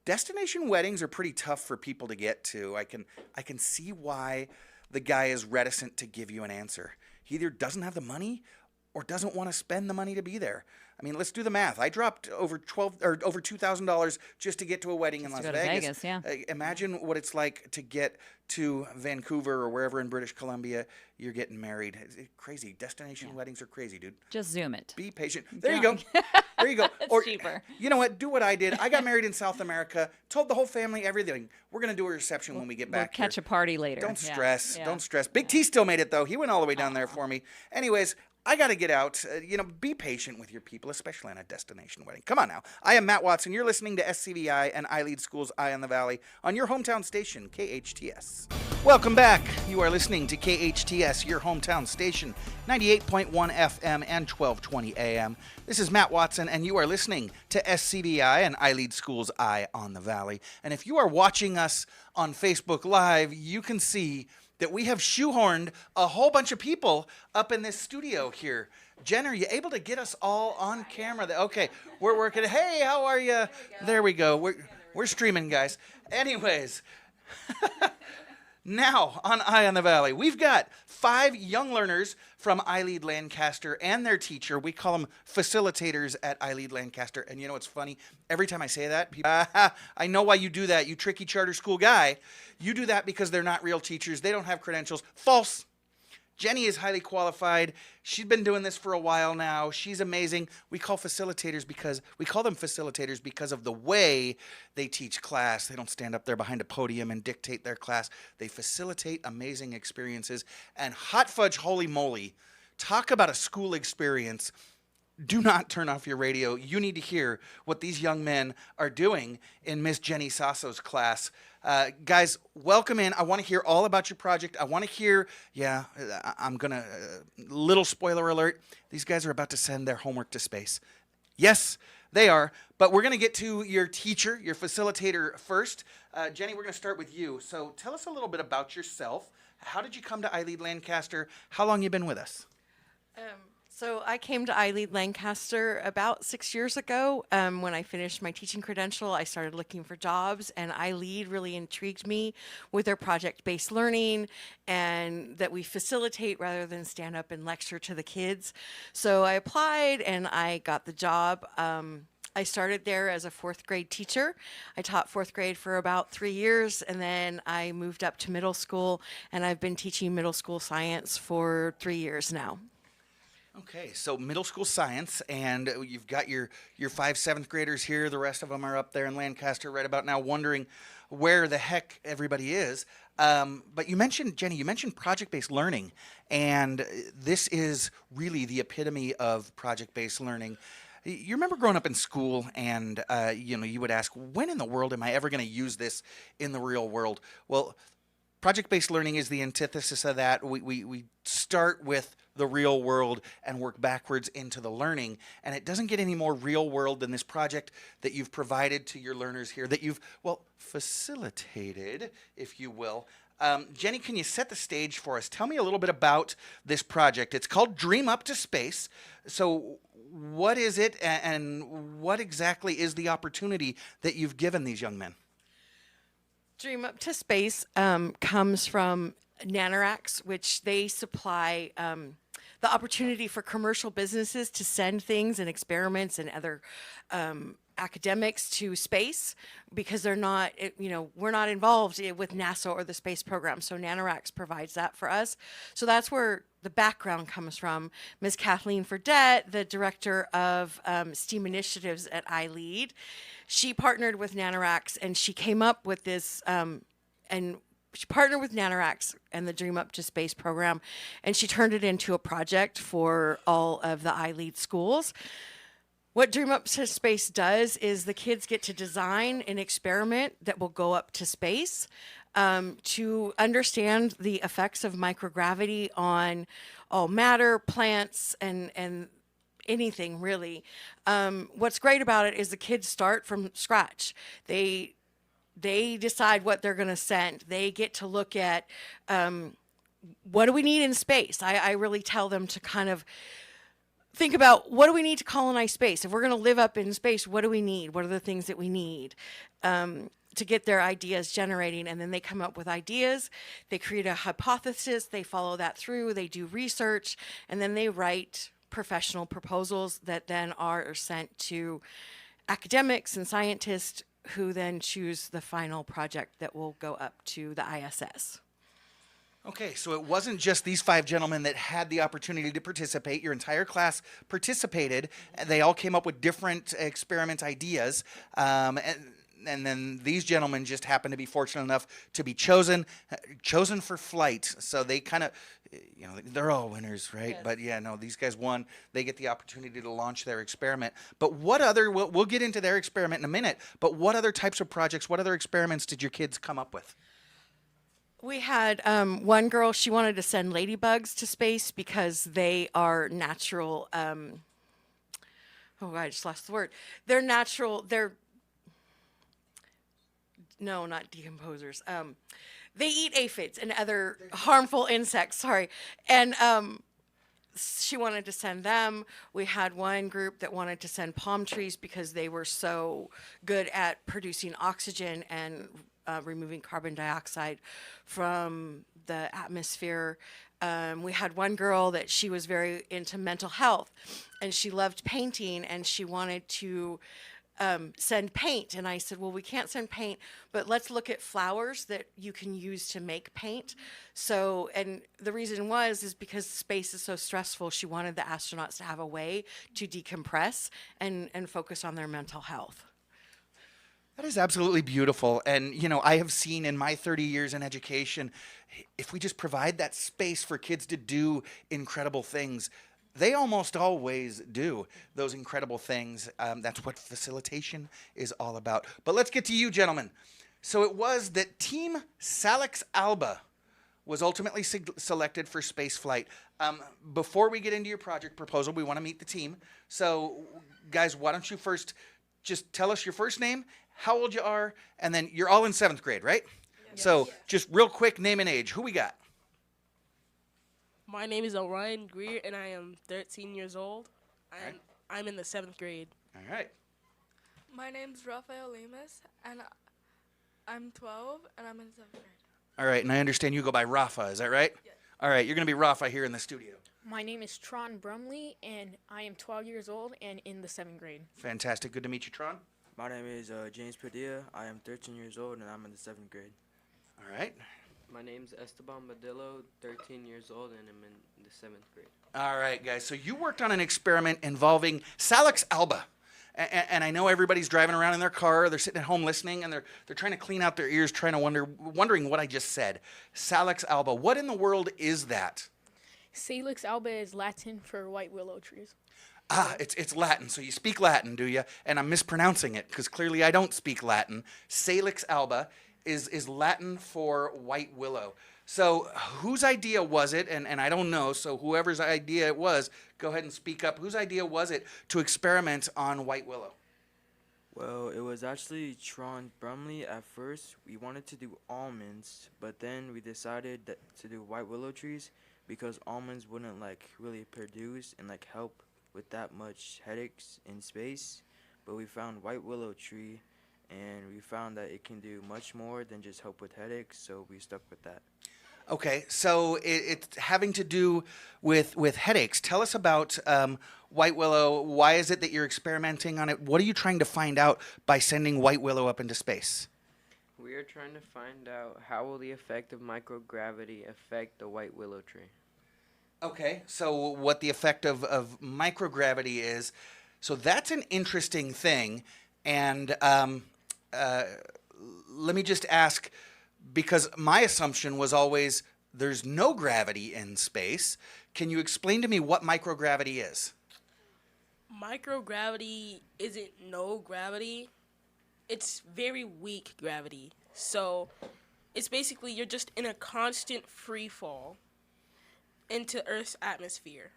Destination weddings are pretty tough for people to get to. I can see why the guy is reticent to give you an answer. He either doesn't have the money or doesn't want to spend the money to be there. I mean, let's do the math. I dropped over $2,000 just to get to a wedding in Las Vegas. Yeah. Imagine what it's like to get to Vancouver or wherever in British Columbia you're getting married. It's crazy. Destination weddings are crazy, dude. Just Zoom it. Be patient. There you go. There you go. It's cheaper. You know what? Do what I did. I got married in South America. Told the whole family everything. We're gonna do a reception when we get back. We'll catch a party later. Don't stress. Don't stress. Big T still made it though. He went all the way down there for me. Anyways, I got to get out. Be patient with your people, especially on a destination wedding. Come on now. I am Matt Watson. You're listening to SCVi and iLead School's Eye on the Valley on your hometown station, KHTS. Welcome back. You are listening to KHTS, your hometown station, 98.1 FM and 1220 AM. This is Matt Watson, and you are listening to SCVi and iLead School's Eye on the Valley. And if you are watching us on Facebook Live, you can see that we have shoehorned a whole bunch of people up in this studio here. Jen, are you able to get us all on camera? Okay, we're working. Hey, how are you? There we go. We're streaming, guys. Anyways, now on Eye on the Valley, we've got 5 young learners from iLead Lancaster and their teacher. We call them facilitators at iLead Lancaster. And you know what's funny? Every time I say that, people, I know why you do that, you tricky charter school guy. You do that because they're not real teachers. They don't have credentials. False. Jenny is highly qualified. She's been doing this for a while now. She's amazing. We call them facilitators because of the way they teach class. They don't stand up there behind a podium and dictate their class. They facilitate amazing experiences. And hot fudge, holy moly, talk about a school experience. Do not turn off your radio. You need to hear what these young men are doing in Miss Jenny Sosso's class. Guys, welcome in. I want to hear all about your project. I want to hear, little spoiler alert, these guys are about to send their homework to space. Yes, they are. But we're going to get to your teacher, your facilitator first. Jenny, we're going to start with you. So tell us a little bit about yourself. How did you come to iLead Lancaster? How long you been with us? So I came to iLead Lancaster about 6 years ago. When I finished my teaching credential, I started looking for jobs, and iLead really intrigued me with their project-based learning and that we facilitate rather than stand up and lecture to the kids. So I applied, and I got the job. I started there as a 4th grade teacher. I taught 4th grade for about 3 years, and then I moved up to middle school, and I've been teaching middle school science for 3 years now. Okay, so middle school science, and you've got your 5 7th graders here. The rest of them are up there in Lancaster right about now wondering where the heck everybody is. But you mentioned, Jenny, project-based learning, and this is really the epitome of project-based learning. You remember growing up in school and, you would ask, when in the world am I ever going to use this in the real world? Well, project-based learning is the antithesis of that. We start with the real world and work backwards into the learning. And it doesn't get any more real world than this project that you've provided to your learners here, that you've, facilitated, if you will. Jenny, can you set the stage for us? Tell me a little bit about this project. It's called Dream Up to Space. So what is it, and what exactly is the opportunity that you've given these young men? Dream Up to Space comes from Nanoracks, which they supply the opportunity for commercial businesses to send things and experiments and other academics to space because they're not, we're not involved with NASA or the space program. So NanoRacks provides that for us. So that's where the background comes from. Ms. Kathleen Fredette, the director of STEAM initiatives at iLead, she partnered with NanoRacks and she came up with this, and she partnered with NanoRacks and the Dream Up to Space program, and she turned it into a project for all of the iLead schools. What Dream Up to Space does is the kids get to design an experiment that will go up to space to understand the effects of microgravity on all matter, plants, and anything really. What's great about it is the kids start from scratch. They decide what they're going to send. They get to look at what do we need in space. I really tell them to kind of think about what do we need to colonize space. If we're going to live up in space, what do we need? What are the things that we need to get their ideas generating? And then they come up with ideas. They create a hypothesis. They follow that through. They do research. And then they write professional proposals that then are sent to academics and scientists who then choose the final project that will go up to the ISS. Okay, so it wasn't just these 5 gentlemen that had the opportunity to participate. Your entire class participated. They all came up with different experiment ideas. And then these gentlemen just happened to be fortunate enough to be chosen for flight. So they kind of, they're all winners, right? Yes. But yeah, no, these guys won. They get the opportunity to launch their experiment. But what other, we'll get into their experiment in a minute, but what other types of projects, what other experiments did your kids come up with? We had one girl, she wanted to send ladybugs to space because they are natural, I just lost the word. They're natural, no, not decomposers. They eat aphids and other harmful insects, sorry. And she wanted to send them. We had one group that wanted to send palm trees because they were so good at producing oxygen and removing carbon dioxide from the atmosphere. We had one girl that she was very into mental health and she loved painting and she wanted to send paint. And I said, well, we can't send paint, but let's look at flowers that you can use to make paint. So, and the reason is because space is so stressful. She wanted the astronauts to have a way to decompress and focus on their mental health. That is absolutely beautiful. And, I have seen in my 30 years in education, if we just provide that space for kids to do incredible things, they almost always do those incredible things. That's what facilitation is all about. But let's get to you, gentlemen. So it was that Team Salix Alba was ultimately selected for space flight. Before we get into your project proposal, we want to meet the team. So, guys, why don't you first just tell us your first name, how old you are, and then you're all in 7th grade, right? Yes. So just real quick, name and age. Who we got? My name is Orion Greer, and I am 13 years old, and I'm in the 7th grade. All right. My name's Rafael, and I'm 12, and I'm in 7th grade. All right, and I understand you go by Rafa, is that right? Yes. All right, you're going to be Rafa here in the studio. My name is Tron Brumley, and I am 12 years old and in the 7th grade. Fantastic. Good to meet you, Tron. My name is James Padilla. I am 13 years old, and I'm in the 7th grade. All right. My name's Esteban, 13 years old, and I'm in the 7th grade. All right, guys. So you worked on an experiment involving Salix Alba. And I know everybody's driving around in their car, they're sitting at home listening, and they're trying to clean out their ears, trying to wondering what I just said. Salix Alba. What in the world is that? Salix alba is Latin for white willow trees. Ah, it's Latin. So you speak Latin, do you? And I'm mispronouncing it because clearly I don't speak Latin. Salix alba is Latin for white willow. So whose idea was it? And I don't know. So whoever's idea it was, go ahead and speak up. Whose idea was it to experiment on white willow? Well, it was actually Tron Brumley at first. We wanted to do almonds, but then we decided to do white willow trees because almonds wouldn't really produce and help with that much headaches in space. But we found white willow tree, and we found that it can do much more than just help with headaches, so we stuck with that. Okay, so it's having to do with headaches. Tell us about white willow. Why is it that you're experimenting on it? What are you trying to find out by sending white willow up into space? We are trying to find out how will the effect of microgravity affect the white willow tree. Okay, so what the effect of microgravity is. So that's an interesting thing. And let me just ask, because my assumption was always there's no gravity in space. Can you explain to me what microgravity is? Microgravity isn't no gravity. It's very weak gravity. So it's basically you're just in a constant free fall into Earth's atmosphere.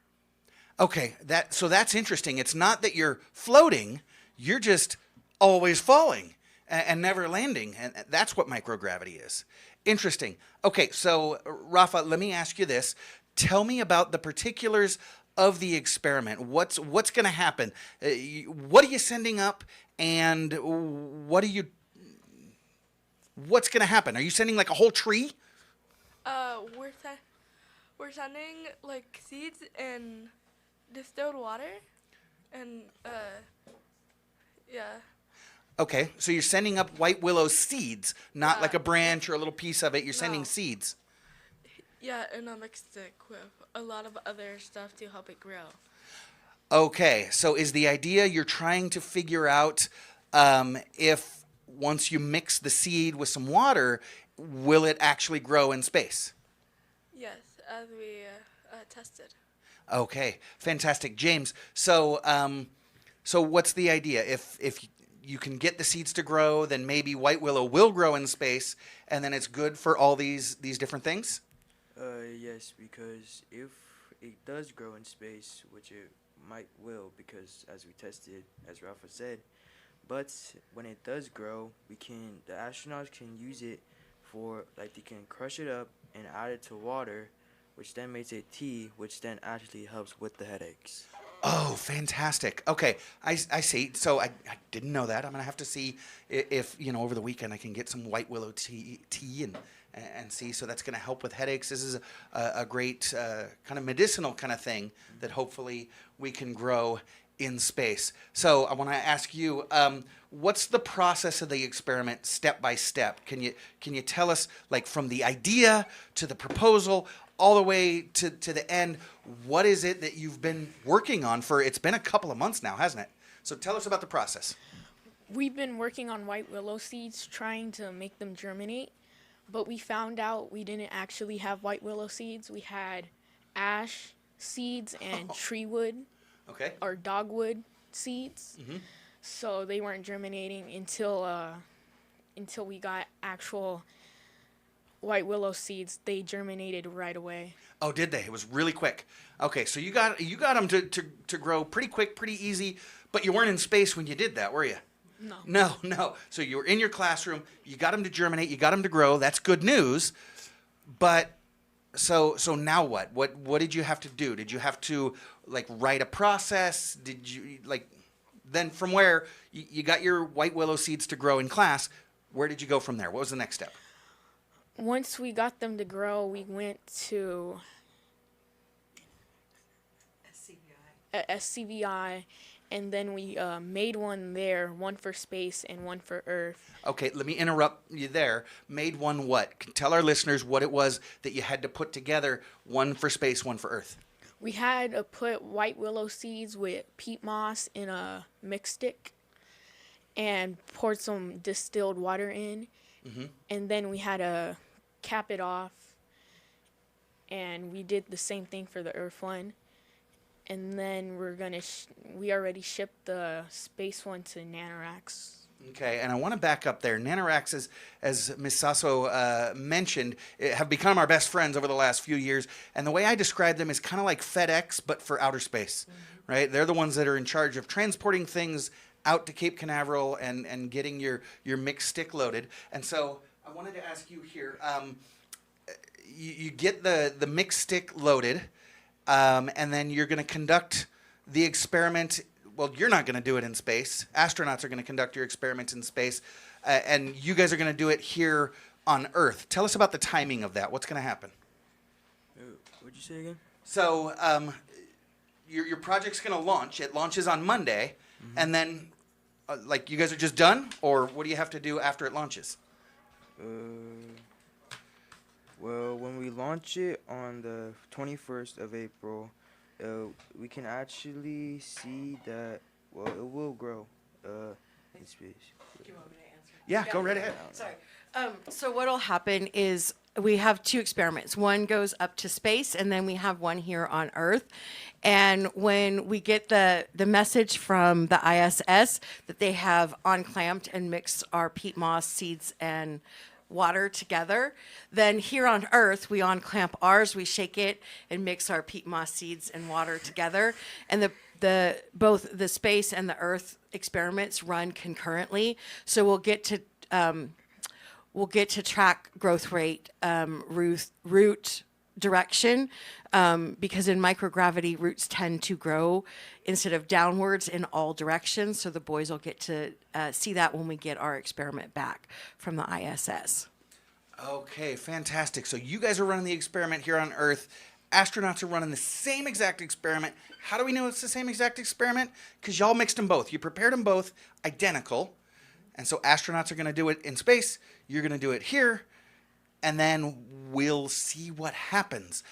Okay, so that's interesting. It's not that you're floating, you're just always falling and never landing. And that's what microgravity is. Interesting. Okay, so Rafa, let me ask you this. Tell me about the particulars of the experiment. What's going to happen? What are you sending up, and what's going to happen? Are you sending like a whole tree? We're sending like seeds and distilled water, and yeah. Okay, so you're sending up white willow seeds, not like a branch or a little piece of it. You're sending No. seeds. Yeah, and a mixed stick with a lot of other stuff to help it grow. Okay, so is the idea you're trying to figure out if once you mix the seed with some water, will it actually grow in space? Yes, as we tested. Okay, fantastic, James. So, so what's the idea? If you can get the seeds to grow, then maybe white willow will grow in space, and then it's good for all these different things? Yes, because if it does grow in space, which it will, because as we tested, as Rafa said, but when it does grow, the astronauts can use it for, like, they can crush it up and add it to water, which then makes it tea, which then actually helps with the headaches. Oh, fantastic. Okay, I see. So I didn't know that. I'm going to have to see if, over the weekend I can get some white willow tea and see. So that's going to help with headaches. This is a great kind of medicinal kind of thing that hopefully we can grow in space. So I want to ask you, what's the process of the experiment step by step? Can you tell us, like, from the idea to the proposal all the way to the end, what is it that you've been working on it's been a couple of months now, hasn't it? So tell us about the process. We've been working on white willow seeds, trying to make them germinate, but we found out we didn't actually have white willow seeds. We had ash seeds and tree wood. Okay. Or dogwood seeds. Mm-hmm. So they weren't germinating until we got actual white willow seeds. They germinated right away. Oh, did they? It was really quick. Okay, so you got them to grow pretty quick, pretty easy, but you weren't in space when you did that, were you? No. No. So you were in your classroom, you got them to germinate, you got them to grow. That's good news. But so now what? What did you have to do? Did you have to, like, write a process? Did you, like, then from where you got your white willow seeds to grow in class, where did you go from there? What was the next step? Once we got them to grow, we went to SCVi, and then we made one there, one for space and one for Earth. Okay, let me interrupt you there. Made one what? Tell our listeners what it was that you had to put together, one for space, one for Earth. We had to put white willow seeds with peat moss in a mix stick and poured some distilled water in. Mm-hmm. And then we had to cap it off. And we did the same thing for the Earth one. And then we already shipped the space one to Nanoracks. Okay, and I want to back up there. Nanoracks, as Ms. Sosso mentioned, have become our best friends over the last few years. And the way I describe them is kind of like FedEx, but for outer space, mm-hmm. right? They're the ones that are in charge of transporting things out to Cape Canaveral and getting your mixed stick loaded. And so I wanted to ask you here, you get the mixed stick loaded, and then you're going to conduct the experiment. Well, you're not going to do it in space. Astronauts are going to conduct your experiment in space, and you guys are going to do it here on Earth. Tell us about the timing of that. What's going to happen? What'd you say again? So your project's going to launch. It launches on Monday, and then, like, you guys are just done, or what do you have to do after it launches? Well, when we launch it on the 21st of April, we can actually see that, well, it will grow in space. Do you want me to answer? Yeah, go right ahead. Sorry. So what'll happen is we have two experiments. One goes up to space, and then we have one here on Earth. And when we get the message from the ISS that they have unclamped and mixed our peat moss seeds and water together, then here on Earth we unclamp ours, we shake it and mix our peat moss seeds and water together, and both the space and the Earth experiments run concurrently. So we'll get to track growth rate, root direction, because in microgravity roots tend to grow instead of downwards in all directions. So the boys will get to see that when we get our experiment back from the ISS. Okay, fantastic. So you guys are running the experiment here on Earth. Astronauts are running the same exact experiment. How do we know it's the same exact experiment? Because y'all mixed them both. You prepared them both identical. And so astronauts are going to do it in space. You're going to do it here. And then we'll see what happens.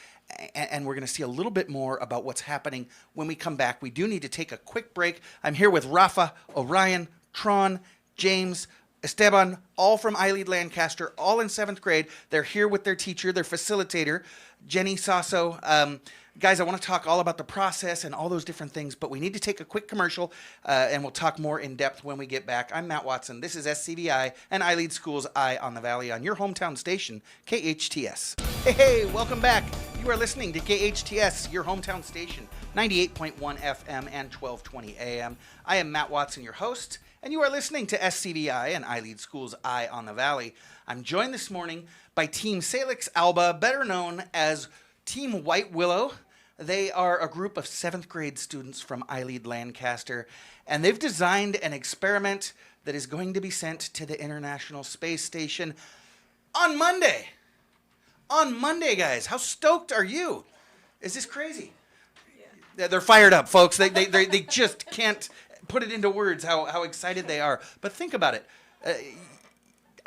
And we're going to see a little bit more about what's happening when we come back. We do need to take a quick break. I'm here with Rafa, Orion, Tron, James, Esteban, all from iLead Lancaster, all in 7th grade. They're here with their teacher, their facilitator, Jenny Sosso. Guys, I want to talk all about the process and all those different things, but we need to take a quick commercial, and we'll talk more in depth when we get back. I'm Matt Watson. This is SCVi and iLead School's Eye on the Valley on your hometown station, KHTS. Hey, welcome back. You are listening to KHTS, your hometown station, 98.1 FM and 1220 AM. I am Matt Watson, your host, and you are listening to SCVi and iLead School's Eye on the Valley. I'm joined this morning by Team SpaceX Alba, better known as Team White Willow. They are a group of 7th grade students from iLead Lancaster, and they've designed an experiment that is going to be sent to the International Space Station on Monday. On Monday, guys. How stoked are you? Is this crazy? Yeah. They're fired up, folks. They just can't put it into words how excited they are. But think about it.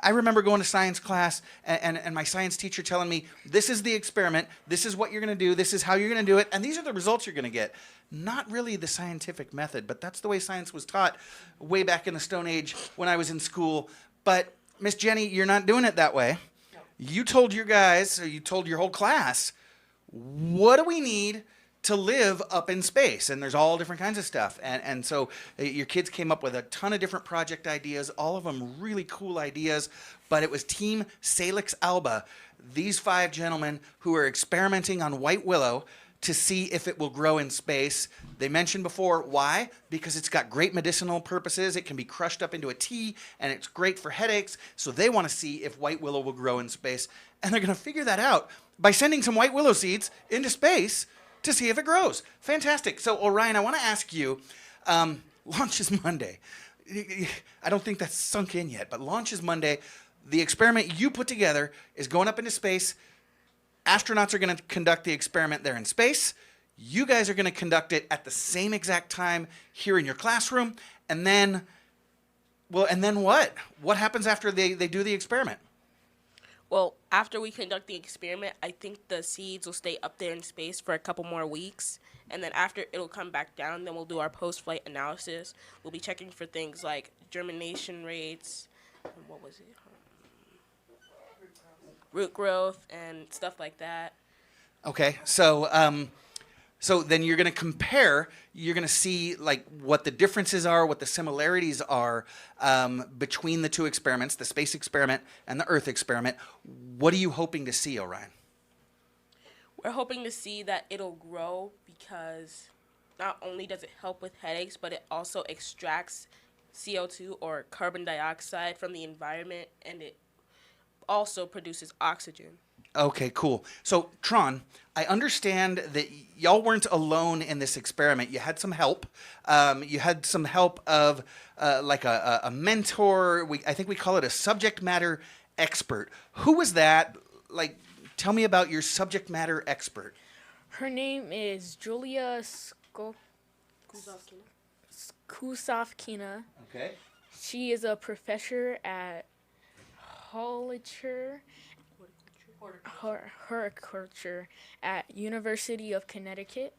I remember going to science class and my science teacher telling me, this is the experiment, this is what you're going to do, this is how you're going to do it, and these are the results you're going to get. Not really the scientific method, but that's the way science was taught way back in the Stone Age when I was in school. But, Miss Jenny, you're not doing it that way. No. You told your guys, or you told your whole class, what do we need to live up in space? And there's all different kinds of stuff. And so your kids came up with a ton of different project ideas, all of them really cool ideas, but it was Team SpaceX Alba, these 5 gentlemen who are experimenting on white willow to see if it will grow in space. They mentioned before, why? Because it's got great medicinal purposes. It can be crushed up into a tea, and it's great for headaches. So they want to see if white willow will grow in space. And they're going to figure that out by sending some white willow seeds into space to see if it grows. Fantastic. So, Orion, I want to ask you, launch is Monday. I don't think that's sunk in yet, but launch is Monday. The experiment you put together is going up into space. Astronauts are going to conduct the experiment there in space. You guys are going to conduct it at the same exact time here in your classroom. And then, what? What happens after they do the experiment? Well, after we conduct the experiment, I think the seeds will stay up there in space for a couple more weeks. And then after, it'll come back down. Then we'll do our post-flight analysis. We'll be checking for things like germination rates, what was it? Root growth and stuff like that. Okay, so then you're going to compare. You're going to see like what the differences are, what the similarities are between the two experiments, the space experiment and the Earth experiment. What are you hoping to see, Orion? We're hoping to see that it'll grow because not only does it help with headaches, but it also extracts CO2 or carbon dioxide from the environment, and it also produces oxygen. Okay, cool. So, Tron, I understand that y'all weren't alone in this experiment. You had some help. You had some help of like a mentor. I think we call it a subject matter expert. Who was that? Like, tell me about your subject matter expert. Her name is Julia Kusovkina. Okay. She is a professor at horticulture at University of Connecticut.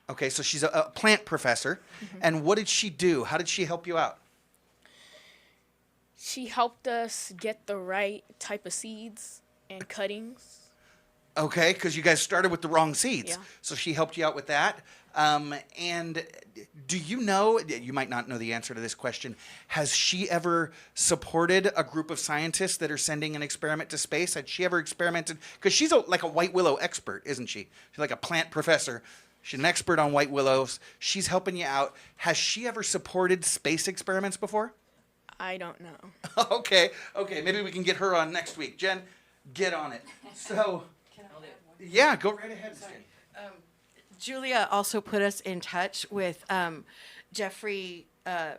Okay, so she's a plant professor. And what did she do? How did she help you out? She helped us get the right type of seeds and cuttings. Okay, because you guys started with the wrong seeds. Yeah. So she helped you out with that. And do you know, you might not know the answer to this question, has she ever supported a group of scientists that are sending an experiment to space? Had she ever experimented? Because she's like a white willow expert, isn't she? She's like a plant professor. She's an expert on white willows. She's helping you out. Has she ever supported space experiments before? I don't know. Okay, maybe we can get her on next week. Jen, get on it. So, yeah, go right ahead. Julia also put us in touch with Jeffrey. I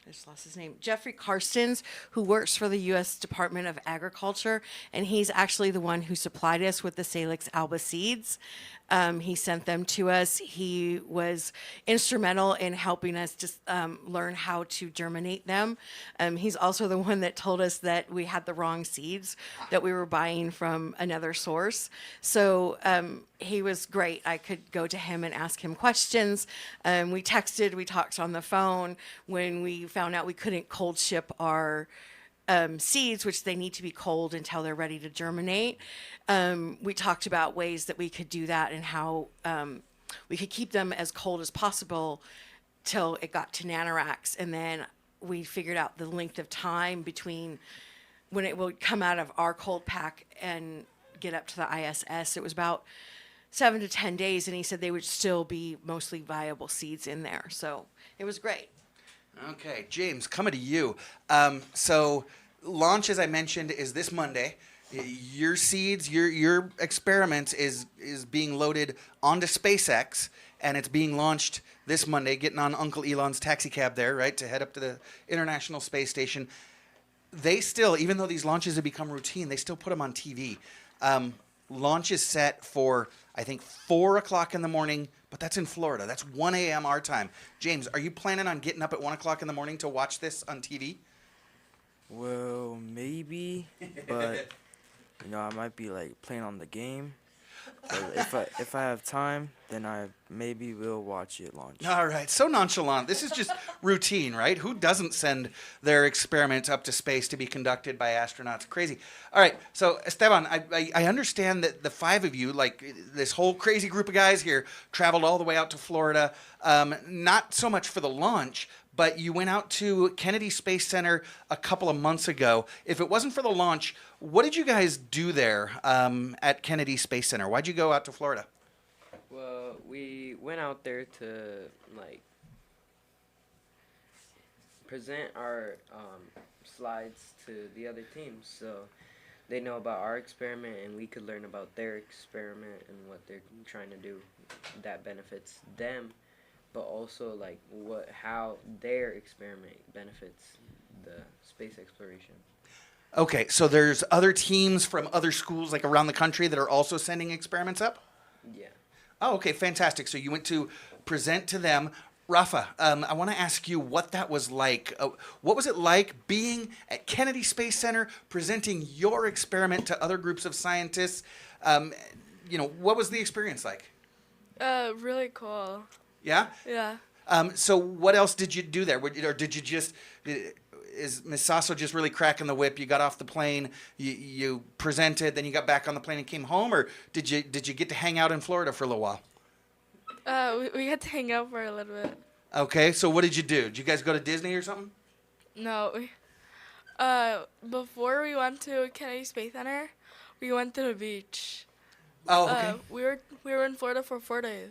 just lost his name. Jeffrey Karstens, who works for the U.S. Department of Agriculture, and he's actually the one who supplied us with the Salix alba seeds. He sent them to us. He was instrumental in helping us just learn how to germinate them. He's also the one that told us that we had the wrong seeds, that we were buying from another source. So he was great. I could go to him and ask him questions. We texted, we talked on the phone. When we found out we couldn't cold ship our seeds, which they need to be cold until they're ready to germinate. We talked about ways that we could do that and how we could keep them as cold as possible till it got to nanoracks. And then we figured out the length of time between when it would come out of our cold pack and get up to the ISS. It was about 7 to 10 days, and he said they would still be mostly viable seeds in there. So it was great. Okay, James, coming to you. So launch, as I mentioned, is this Monday. Your seeds, your experiment is being loaded onto SpaceX, and it's being launched this Monday, getting on Uncle Elon's taxi cab there, right, to head up to the International Space Station. They still, even though these launches have become routine, they still put them on TV. Launch is set for, I think, 4 o'clock in the morning, but that's in Florida. That's 1 a.m. our time. James, are you planning on getting up at 1 o'clock in the morning to watch this on TV? Well, maybe, but I might be like playing on the game. But if I have time, then I maybe will watch it launch. All right, so nonchalant. This is just routine, right? Who doesn't send their experiments up to space to be conducted by astronauts? Crazy. All right, so Esteban, I understand that the 5 of you, like this whole crazy group of guys here, traveled all the way out to Florida, not so much for the launch, but you went out to Kennedy Space Center a couple of months ago. If it wasn't for the launch, what did you guys do there at Kennedy Space Center? Why'd you go out to Florida? Well, we went out there to present our slides to the other teams, so they know about our experiment and we could learn about their experiment and what they're trying to do that benefits them, but also how their experiment benefits the space exploration. Okay, so there's other teams from other schools like around the country that are also sending experiments up? Yeah. Oh, okay, fantastic. So you went to present to them. Rafa, I want to ask you what that was like. What was it like being at Kennedy Space Center, presenting your experiment to other groups of scientists? What was the experience like? Really cool. Yeah? Yeah. So what else did you do there? Or did you just... Is Ms. Sosso just really cracking the whip? You got off the plane, you presented, then you got back on the plane and came home, or did you get to hang out in Florida for a little while? We had to hang out for a little bit. Okay, so what did you do? Did you guys go to Disney or something? No. Before we went to Kennedy Space Center, we went to the beach. Oh, okay. We were in Florida for 4 days.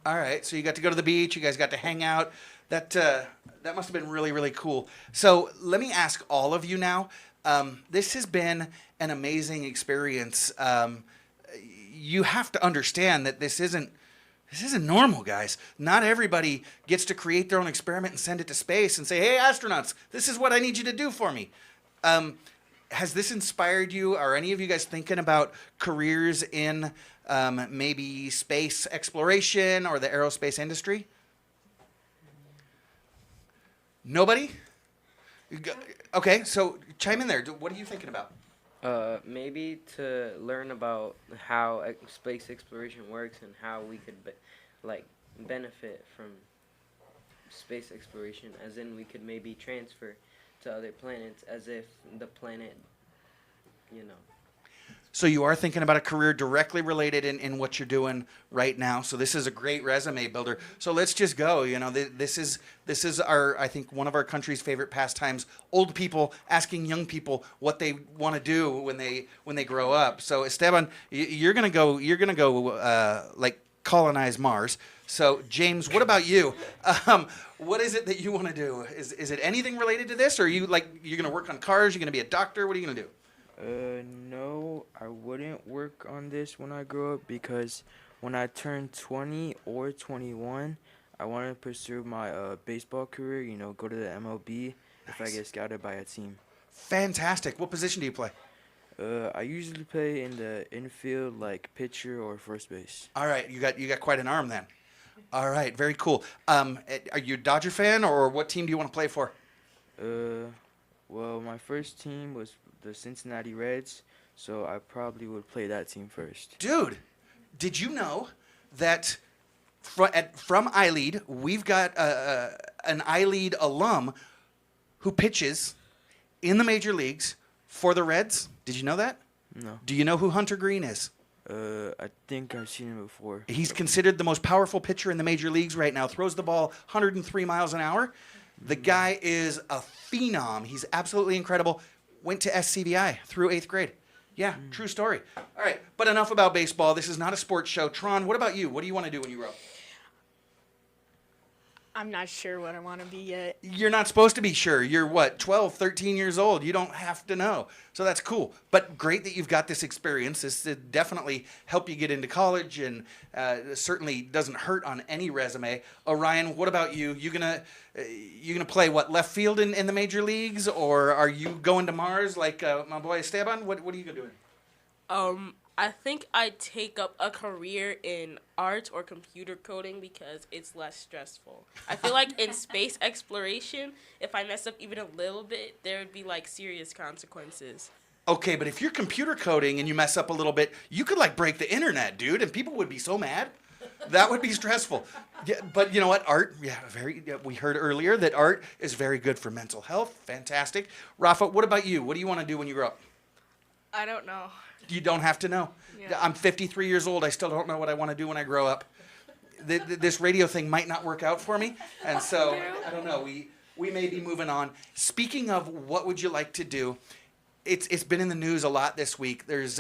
All right, so you got to go to the beach. You guys got to hang out. That must have been really, really cool. So let me ask all of you now. This has been an amazing experience. You have to understand that this isn't This isn't normal, guys. Not everybody gets to create their own experiment and send it to space and say, hey, astronauts, this is what I need you to do for me. Has this inspired you? Are any of you guys thinking about careers in maybe space exploration or the aerospace industry? Nobody? Okay, so chime in there. What are you thinking about? Maybe to learn about how space exploration works and how we could benefit from space exploration, as in we could maybe transfer to other planets as if the planet, So you are thinking about a career directly related in what you're doing right now. So this is a great resume builder. So let's just go. This is our, I think, one of our country's favorite pastimes. Old people asking young people what they want to do when they grow up. So Esteban, you're gonna go colonize Mars. So James, what about you? What is it that you want to do? Is it anything related to this, or are you you're gonna work on cars? You're gonna be a doctor? What are you gonna do? No, I wouldn't work on this when I grow up, because when I turn 20 or 21, I want to pursue my baseball career, go to the MLB if I get scouted by a team. Fantastic. What position do you play? I usually play in the infield, like pitcher or first base. All right, you got quite an arm then. All right, very cool. Are you a Dodger fan, or what team do you want to play for? Well, my first team was the Cincinnati Reds, so I probably would play that team first. Dude, did you know that from iLead, we've got an iLead alum who pitches in the major leagues for the Reds? Did you know that? No. Do you know who Hunter Green is? I think I've seen him before. He's considered the most powerful pitcher in the major leagues right now. Throws the ball 103 miles an hour. The guy is a phenom. He's absolutely incredible. Went to SCVi through 8th grade. Yeah, true story. All right, but enough about baseball. This is not a sports show. Tron, what about you? What do you want to do when you grow up? I'm not sure what I want to be yet. You're not supposed to be sure. You're what, 12, 13 years old. You don't have to know. So that's cool. But great that you've got this experience. This would definitely help you get into college, and certainly doesn't hurt on any resume. Orion, what about you? You gonna play what, left field in the major leagues, or are you going to Mars like my boy Esteban? What are you gonna do? I think I'd take up a career in art or computer coding because it's less stressful. I feel like in space exploration, if I mess up even a little bit, there would be serious consequences. Okay, but if you're computer coding and you mess up a little bit, you could break the internet, dude, and people would be so mad. That would be stressful. Yeah, but you know what? Art, we heard earlier that art is very good for mental health. Fantastic. Rafa, what about you? What do you want to do when you grow up? I don't know. You don't have to know. Yeah. I'm 53 years old. I still don't know what I want to do when I grow up. This radio thing might not work out for me, and so I don't know. We may be moving on. Speaking of what would you like to do, it's been in the news a lot this week. There's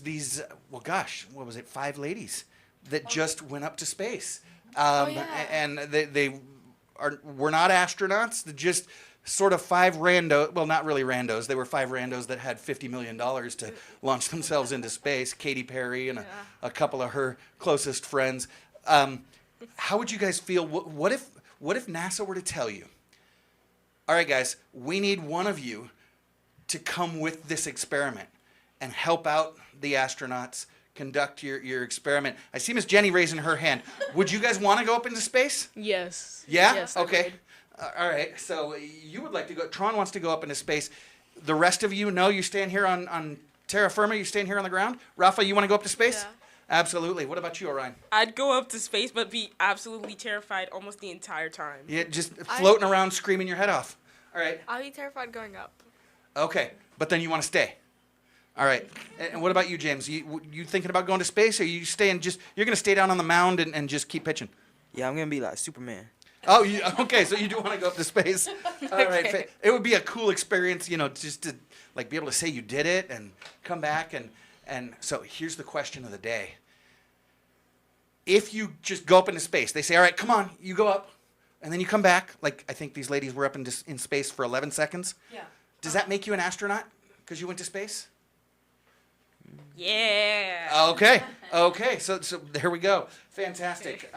these, what was it, 5 ladies that just went up to space, and they were not astronauts. They're just sort of 5 randos, well, not really randos. They were 5 randos that had $50 million to launch themselves into space. Katy Perry and a couple of her closest friends. How would you guys feel? What if NASA were to tell you, all right, guys, we need one of you to come with this experiment and help out the astronauts, conduct your experiment. I see Miss Jenny raising her hand. Would you guys want to go up into space? Yes. Yeah? Yes, Okay. All right, so you would like to go. Tron wants to go up into space. The rest of you, no, you staying here on terra firma? You staying here on the ground? Rafa, you want to go up to space? Yeah. Absolutely. What about you, Orion? I'd go up to space but be absolutely terrified almost the entire time. Yeah, just floating around screaming your head off. All right. I'll be terrified going up. Okay, but then you want to stay. All right. And what about you, James? You thinking about going to space, or you staying you're going to stay down on the mound and just keep pitching? Yeah, I'm going to be like Superman. Oh, okay, so you do want to go up to space. All right. It would be a cool experience, just to be able to say you did it and come back. And so here's the question of the day. If you just go up into space, they say, all right, come on, you go up, and then you come back. I think these ladies were up in space for 11 seconds. Yeah. Does that make you an astronaut because you went to space? Yeah. Okay. Okay, so there we go. Fantastic.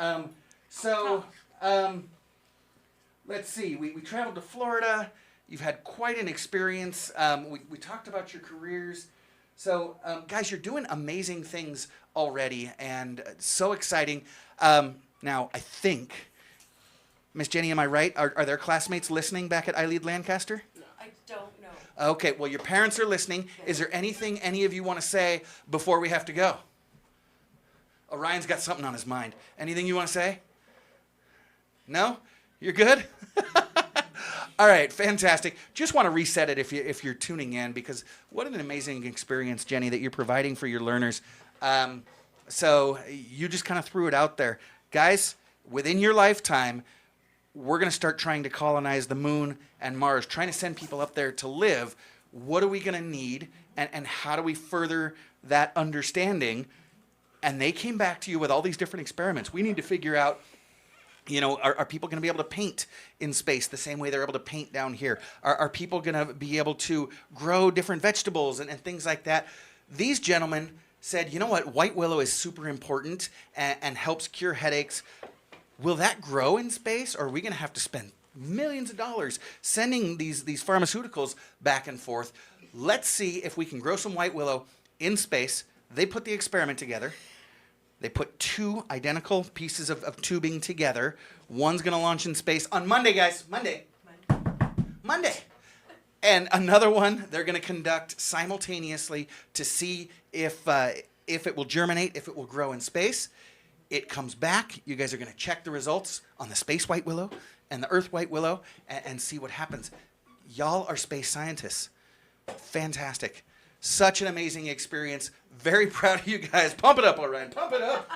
Let's see. We traveled to Florida. You've had quite an experience. We talked about your careers. So, guys, you're doing amazing things already, and so exciting. Now, I think, Miss Jenny, am I right? Are their classmates listening back at iLead Lancaster? I don't know. Okay, well, your parents are listening. Is there anything any of you want to say before we have to go? Orion's got something on his mind. Anything you want to say? No? You're good? All right, fantastic. Just want to reset it if you're tuning in, because what an amazing experience, Jenny, that you're providing for your learners. So you just kind of threw it out there. Guys, within your lifetime, we're going to start trying to colonize the moon and Mars, trying to send people up there to live. What are we going to need, and how do we further that understanding? And they came back to you with all these different experiments. We need to figure out, are people going to be able to paint in space the same way they're able to paint down here? Are people going to be able to grow different vegetables and things like that? These gentlemen said, you know what, white willow is super important and helps cure headaches. Will that grow in space, or are we going to have to spend millions of dollars sending these pharmaceuticals back and forth? Let's see if we can grow some white willow in space. They put the experiment together. They put two identical pieces of tubing together. One's going to launch in space on Monday, guys. Monday. And another one they're going to conduct simultaneously to see if it will germinate, if it will grow in space. It comes back. You guys are going to check the results on the space white willow and the earth white willow and see what happens. Y'all are space scientists. Fantastic. Such an amazing experience. Very proud of you guys. Pump it up, Orion. Pump it up.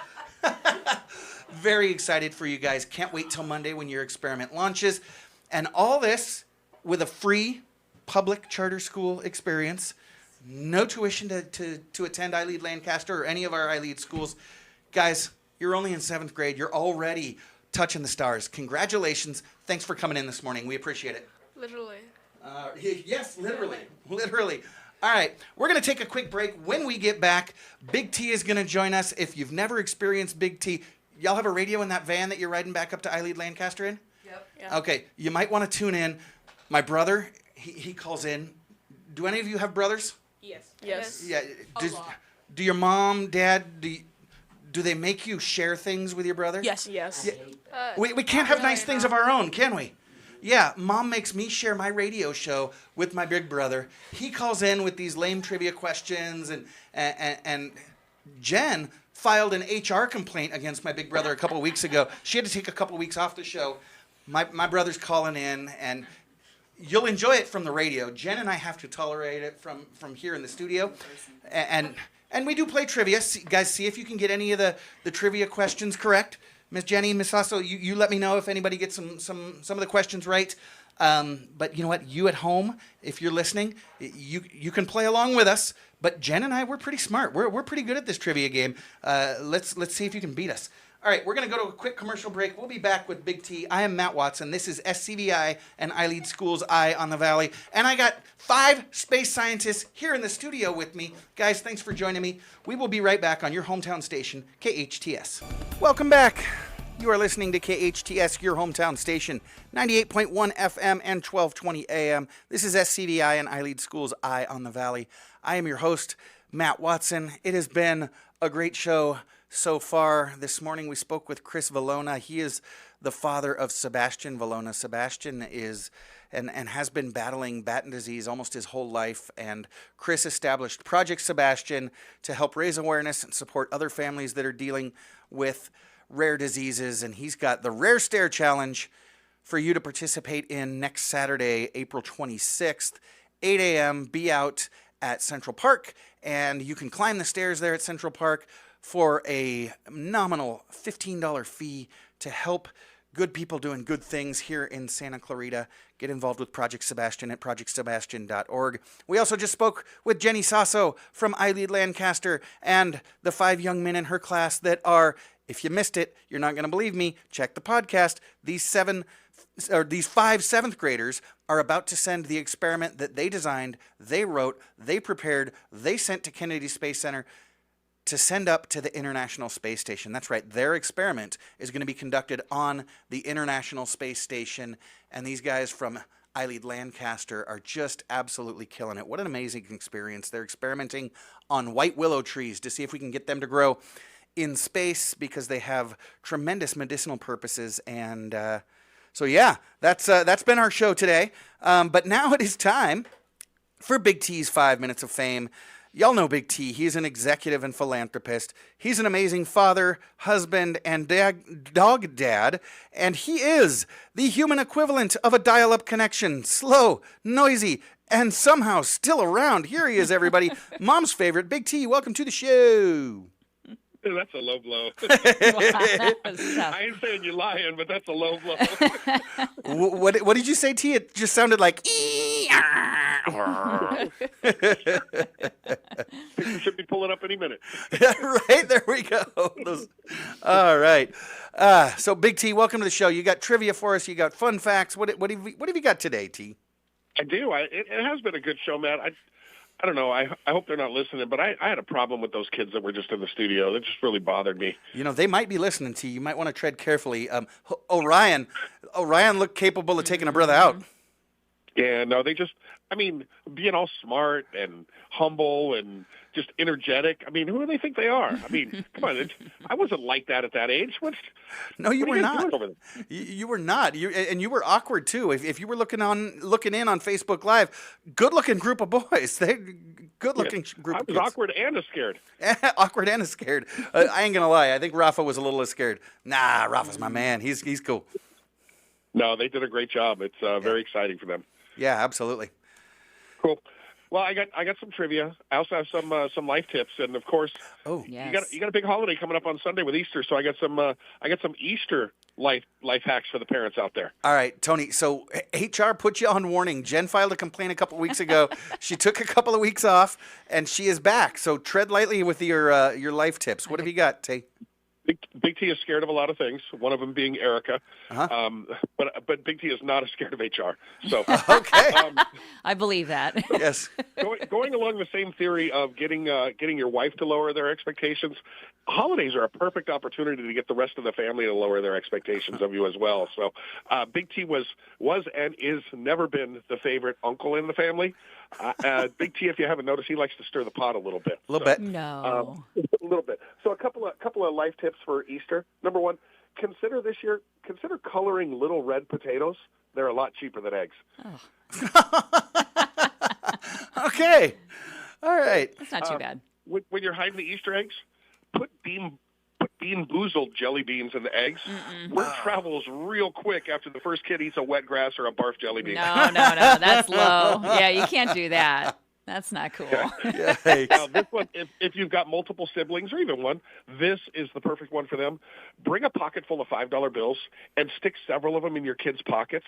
Very excited for you guys. Can't wait till Monday when your experiment launches. And all this with a free public charter school experience. No tuition to attend iLead Lancaster or any of our iLead schools. Guys, you're only in 7th grade. You're already touching the stars. Congratulations. Thanks for coming in this morning. We appreciate it. Literally. Yes, literally. Literally. All right, we're going to take a quick break. When we get back, Big T is going to join us. If you've never experienced Big T, y'all have a radio in that van that you're riding back up to iLead Lancaster in? Yep. Yeah. Okay, you might want to tune in. My brother, he calls in. Do any of you have brothers? Yes. Yes. Yeah. Do your mom, dad, do they make you share things with your brother? Yes. Yes. Yeah. We can't have nice things of our own, can we? Yeah, Mom makes me share my radio show with my big brother. He calls in with these lame trivia questions, and Jen filed an HR complaint against my big brother a couple of weeks ago. She had to take a couple of weeks off the show. My brother's calling in, and you'll enjoy it from the radio. Jen and I have to tolerate it from here in the studio, and we do play trivia. Guys, see if you can get any of the trivia questions correct. Miss Jenny, Miss Sosso, you let me know if anybody gets some of the questions right. But you know what? You at home, if you're listening, you can play along with us. But Jen and I, we're pretty smart. We're pretty good at this trivia game. Let's see if you can beat us. All right, we're going to go to a quick commercial break. We'll be back with Big T. I am Matt Watson. This is SCVi and iLead School's Eye on the Valley. And I got 5 space scientists here in the studio with me. Guys, thanks for joining me. We will be right back on your hometown station, KHTS. Welcome back. You are listening to KHTS, your hometown station, 98.1 FM and 1220 AM. This is SCVi and iLead School's Eye on the Valley. I am your host, Matt Watson. It has been a great show so far. This morning we spoke with Chris Velona. He is the father of Sebastian Velona. Sebastian is and has been battling Batten disease almost his whole life, and Chris established Project Sebastian to help raise awareness and support other families that are dealing with rare diseases, and he's got the Rare Stair Challenge for you to participate in next Saturday, April 26th, 8 a.m. Be out at Central Park, and you can climb the stairs there at Central Park for a nominal $15 fee to help good people doing good things here in Santa Clarita. Get involved with Project Sebastian at projectsebastian.org. We also just spoke with Jenny Sosso from iLead Lancaster and the 5 young men in her class that are, if you missed it, you're not going to believe me, check the podcast. These 5 7th graders are about to send the experiment that they designed, they wrote, they prepared, they sent to Kennedy Space Center to send up to the International Space Station. That's right. Their experiment is going to be conducted on the International Space Station, and these guys from iLead Lancaster are just absolutely killing it. What an amazing experience. They're experimenting on white willow trees to see if we can get them to grow in space because they have tremendous medicinal purposes. And so, yeah, that's been our show today. But now it is time for Big T's 5 Minutes of Fame. Y'all know Big T. He's an executive and philanthropist. He's an amazing father, husband, and dog dad. And he is the human equivalent of a dial-up connection. Slow, noisy, and somehow still around. Here he is, everybody. Mom's favorite, Big T. Welcome to the show. That's a low blow. That was tough. I ain't saying you're lying, but that's a low blow. What did you say, T? It just sounded like... You should be pulling up any minute. Right, there we go. All right. So, Big T, welcome to the show. You got trivia for us. You got fun facts. What have you got today, T? I do. It has been a good show, Matt. I don't know. I hope they're not listening, but I had a problem with those kids that were just in the studio. That just really bothered me. You know, they might be listening to you. You might want to tread carefully. Orion looked capable of taking a brother out. Yeah, no, being all smart and humble and just energetic. I mean, who do they think they are? I mean, come on. I wasn't like that at that age. No, you were not. You were not. And you were awkward too. If you were looking in on Facebook Live, good-looking group of boys. They good-looking group. I of was kids. awkward and scared. Awkward and scared. I ain't gonna lie. I think Rafa was a little scared. Nah, Rafa's my man. He's cool. No, they did a great job. It's very exciting for them. Yeah, absolutely. Cool. Well, I got some trivia. I also have some life tips, and of course, Yes. you got a big holiday coming up on Sunday with Easter. So I got some Easter life hacks for the parents out there. All right, Tony. So HR put you on warning. Jen filed a complaint a couple weeks ago. She took a couple of weeks off, and she is back. So tread lightly with your life tips. What have you got, Tay? Big T is scared of a lot of things, one of them being Erica. Uh-huh. But Big T is not as scared of HR. So Okay. I believe that. Yes. Going along the same theory of getting your wife to lower their expectations, holidays are a perfect opportunity to get the rest of the family to lower their expectations of you as well. So Big T was and is never been the favorite uncle in the family. Big T, if you haven't noticed, he likes to stir the pot a little bit. A little bit. No. A little bit. So a couple of life tips for Easter. Number one, consider coloring little red potatoes. They're a lot cheaper than eggs. Okay. All right. That's not too bad. When you're hiding the Easter eggs, put Bean Boozled jelly beans in the eggs. Word travels real quick after the first kid eats a wet grass or a barf jelly bean. No, that's low. Yeah, you can't do that. That's not cool. Yikes. Now, this one, if you've got multiple siblings or even one, this is the perfect one for them. Bring a pocket full of $5 bills and stick several of them in your kids' pockets.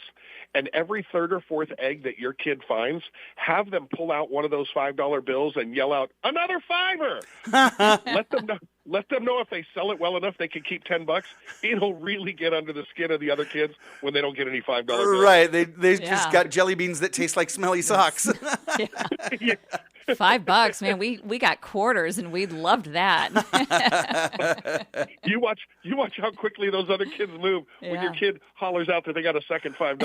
And every third or fourth egg that your kid finds, have them pull out one of those $5 bills and yell out, "Another $5!" Let them know if they sell it well enough, they can keep $10. It'll really get under the skin of the other kids when they don't get any $5 bills. Right. They just got jelly beans that taste like smelly socks. Yeah. $5, man. We got quarters and we loved that. You watch how quickly those other kids move when your kid hollers out that they got a second $5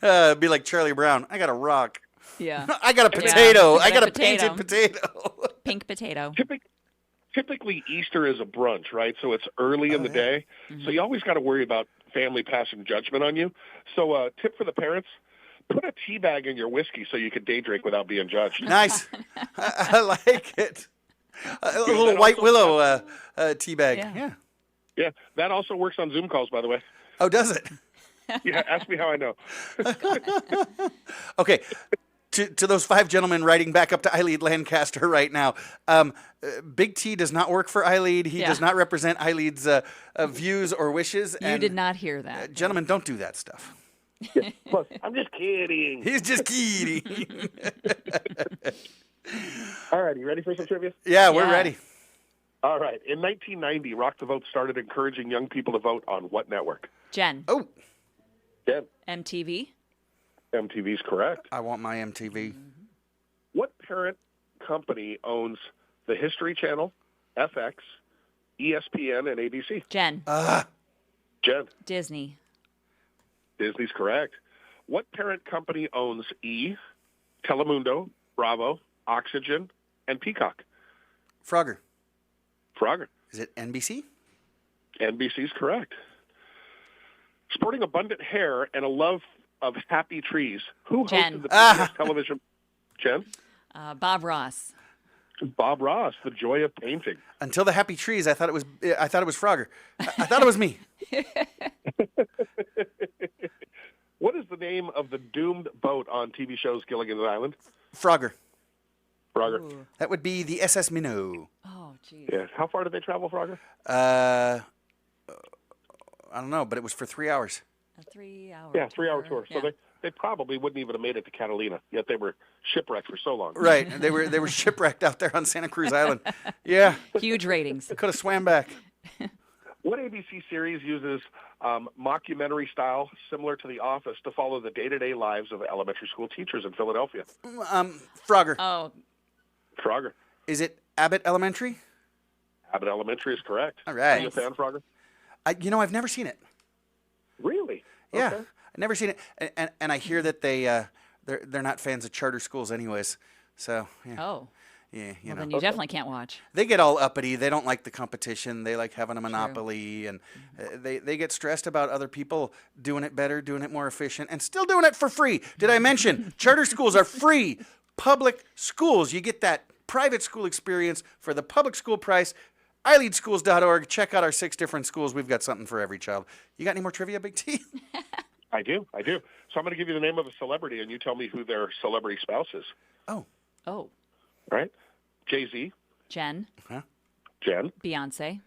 bill. Be like Charlie Brown. I got a rock. Yeah. I got a potato. Yeah. I got a Potato. painted potato. Pink potato. Typically, Easter is a brunch, right? So it's early in the day. So you always got to worry about family passing judgment on you. So tip for the parents, put a tea bag in your whiskey so you can day drink without being judged. Nice. I like it. A little white willow tea bag. Yeah, that also works on Zoom calls, by the way. Oh, does it? Yeah, ask me how I know. Okay. To those 5 gentlemen writing back up to iLead Lancaster right now, Big T does not work for iLead. He does not represent iLead's views or wishes. You did not hear that. Gentlemen, don't do that stuff. Plus, I'm just kidding. He's just kidding. All right, you ready for some trivia? Yeah, we're ready. All right. In 1990, Rock the Vote started encouraging young people to vote on what network? Jen. Oh. Jen. MTV. MTV's correct. I want my MTV. What parent company owns the History Channel, FX, ESPN, and ABC? Jen. Jen. Disney. Disney's correct. What parent company owns E, Telemundo, Bravo, Oxygen, and Peacock? Frogger. Frogger. Is it NBC? NBC's correct. Sporting abundant hair and a love of happy trees, who Jen. hosted the PBS television? Jen? Bob Ross. Bob Ross, The Joy of Painting. Until the happy trees, I thought it was Frogger. I thought it was me. What is the name of the doomed boat on TV shows Gilligan's Island? Frogger. Frogger. Ooh. That would be the SS Minnow. Oh, geez. Yeah. How far did they travel, Frogger? I don't know, but it was for 3 hours. A 3-hour Yeah, 3-hour tour. So Yeah. they probably wouldn't even have made it to Catalina, yet they were shipwrecked for so long. Right. They were shipwrecked out there on Santa Cruz Island. Yeah. Huge ratings. Could have swam back. What ABC series uses mockumentary style similar to The Office to follow the day-to-day lives of elementary school teachers in Philadelphia? Frogger. Oh, Frogger. Is it Abbott Elementary? Abbott Elementary is correct. All right. Are you a fan, Frogger? I've never seen it. Really? Yeah, Okay. I've never seen it, and I hear that they're not fans of charter schools anyways. So yeah, oh. yeah, Well, then you definitely can't watch. they get all uppity. They don't like the competition. They like having a monopoly, and they get stressed about other people doing it better, doing it more efficient, and still doing it for free. Did I mention charter schools are free? Public schools, you get that private school experience for the public school price. iLeadschools.org. Check out our 6 different schools. We've got something for every child. You got any more trivia, Big T? I do. So I'm going to give you the name of a celebrity, and you tell me who their celebrity spouse is. Oh. All right? Jay-Z. Jen. Jen. Beyonce.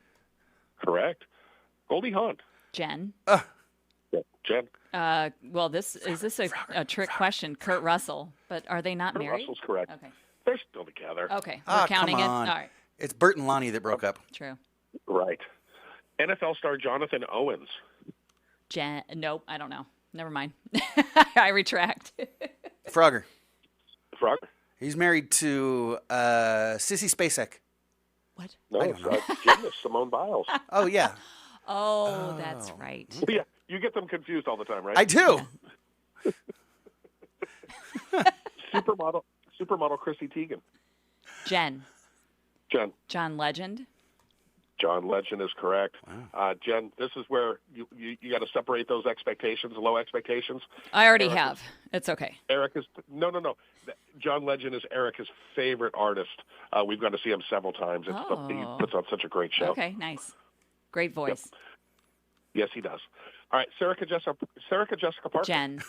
Correct. Goldie Hawn. Jen. Yeah, Jen. Well, is this a trick question? Kurt Russell. But are they not Kurt married? Russell's correct. Okay. They're still together. Okay. We're counting come it. on. All right. It's Bert and Lonnie that broke up. True. Right. NFL star Jonathan Owens. Jen. Nope. I don't know. Never mind. I retract. Frogger. Frogger. He's married to Sissy Spacek. What? No, it's gymnast Simone Biles. Oh, yeah. Oh, that's right. Yeah, you get them confused all the time, right? I do. Supermodel Chrissy Teigen. Jen. Jen. John Legend. John Legend is correct. Wow. Jen, this is where you got to separate those expectations, low expectations. I already have. It's okay. Eric is no. John Legend is Erica's favorite artist. We've gone to see him several times. He puts on such a great show. Okay, nice. Great voice. Yep. Yes, he does. All right, Sarah Jessica Parker. Jen.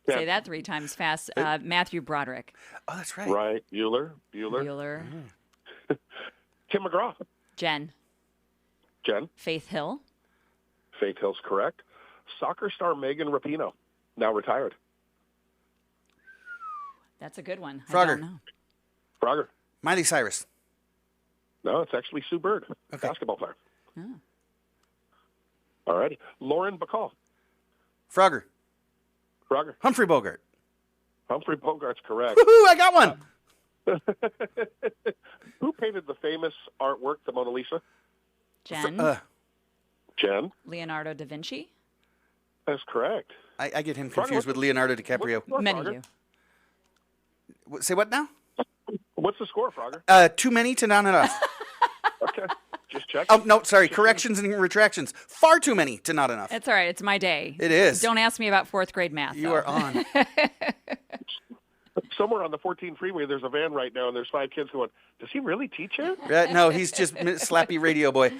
Say that 3 times fast. Matthew Broderick. Oh, that's right. Right. Bueller. Tim McGraw. Jen. Faith Hill. Faith Hill's correct. Soccer star Megan Rapinoe, now retired. That's a good one. Frogger. I don't know. Frogger. Miley Cyrus. No, it's actually Sue Bird, basketball player. Oh. All righty. Lauren Bacall. Frogger. Humphrey Bogart. Humphrey Bogart's correct. Woohoo, I got one. Who painted the famous artwork, the Mona Lisa? Jen. Jen. Leonardo da Vinci. That's correct. I get him confused with Leonardo DiCaprio. Many do. Say what now? What's the score, Frogger? Too many to not enough. Okay. Just check. Oh, no, sorry. Corrections and retractions. Far too many to not enough. It's all right. It's my day. It is. Don't ask me about 4th grade math. You though. are on. Somewhere on the 14 freeway, there's a van right now, and there's 5 kids going, does he really teach it? No, he's just slappy radio boy.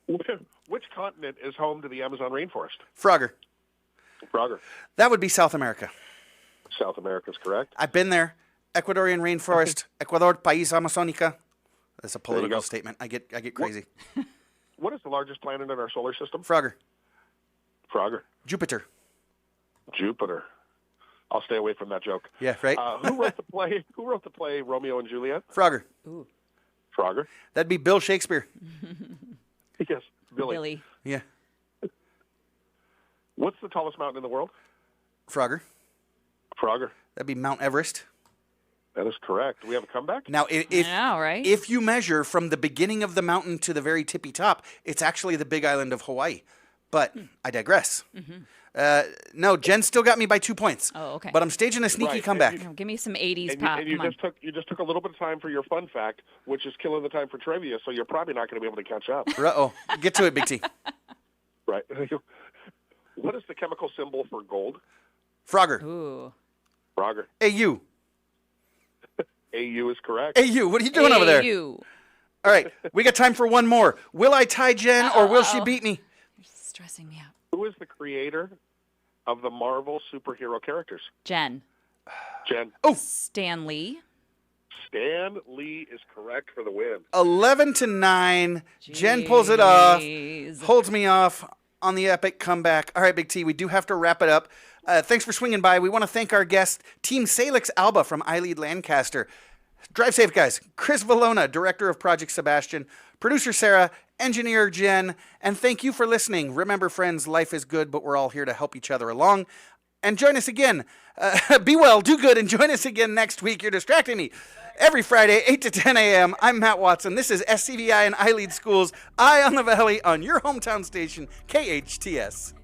Which continent is home to the Amazon rainforest? Frogger. That would be South America. South America's correct. I've been there. Ecuadorian rainforest. Ecuador, País Amazónica. That's a political statement. I get crazy. What is the largest planet in our solar system? Frogger. Jupiter. I'll stay away from that joke. Yeah, right. Who wrote the play Romeo and Juliet? Frogger. Ooh. Frogger. That'd be Bill Shakespeare. Yes, Billy. Yeah. What's the tallest mountain in the world? Frogger. Frogger. That'd be Mount Everest. That is correct. Do we have a comeback? Now, I know, right? if you measure from the beginning of the mountain to the very tippy top, it's actually the big island of Hawaii. But I digress. No, Jen still got me by 2 points. Oh, okay. But I'm staging a sneaky Right, and comeback. Oh, give me some 80s And pop. you Come on. you just took a little bit of time for your fun fact, which is killing the time for trivia, so you're probably not going to be able to catch up. Uh-oh. Get to it, Big T. Right. What is the chemical symbol for gold? Frogger. Ooh. Roger. AU. AU is correct. AU, what are you doing over there? You. All right, we got time for one more. Will I tie Jen or will she beat me? You're stressing me out. Who is the creator of the Marvel superhero characters? Jen. Jen. Oh, Stan Lee. Stan Lee is correct for the win. 11-9. Jen pulls it off, Jeez. holds me off on the epic comeback. All right, Big T, we do have to wrap it up. Thanks for swinging by. We want to thank our guest, Team Salix Alba from iLead Lancaster. Drive safe, guys. Chris Velona, Director of Project Sebastian, Producer Sarah, Engineer Jen, and thank you for listening. Remember, friends, life is good, but we're all here to help each other along. And join us again. Be well, do good, and join us again next week. You're distracting me. Every Friday, 8 to 10 a.m. I'm Matt Watson. This is SCVi and iLead Schools, Eye on the Valley on your hometown station, KHTS.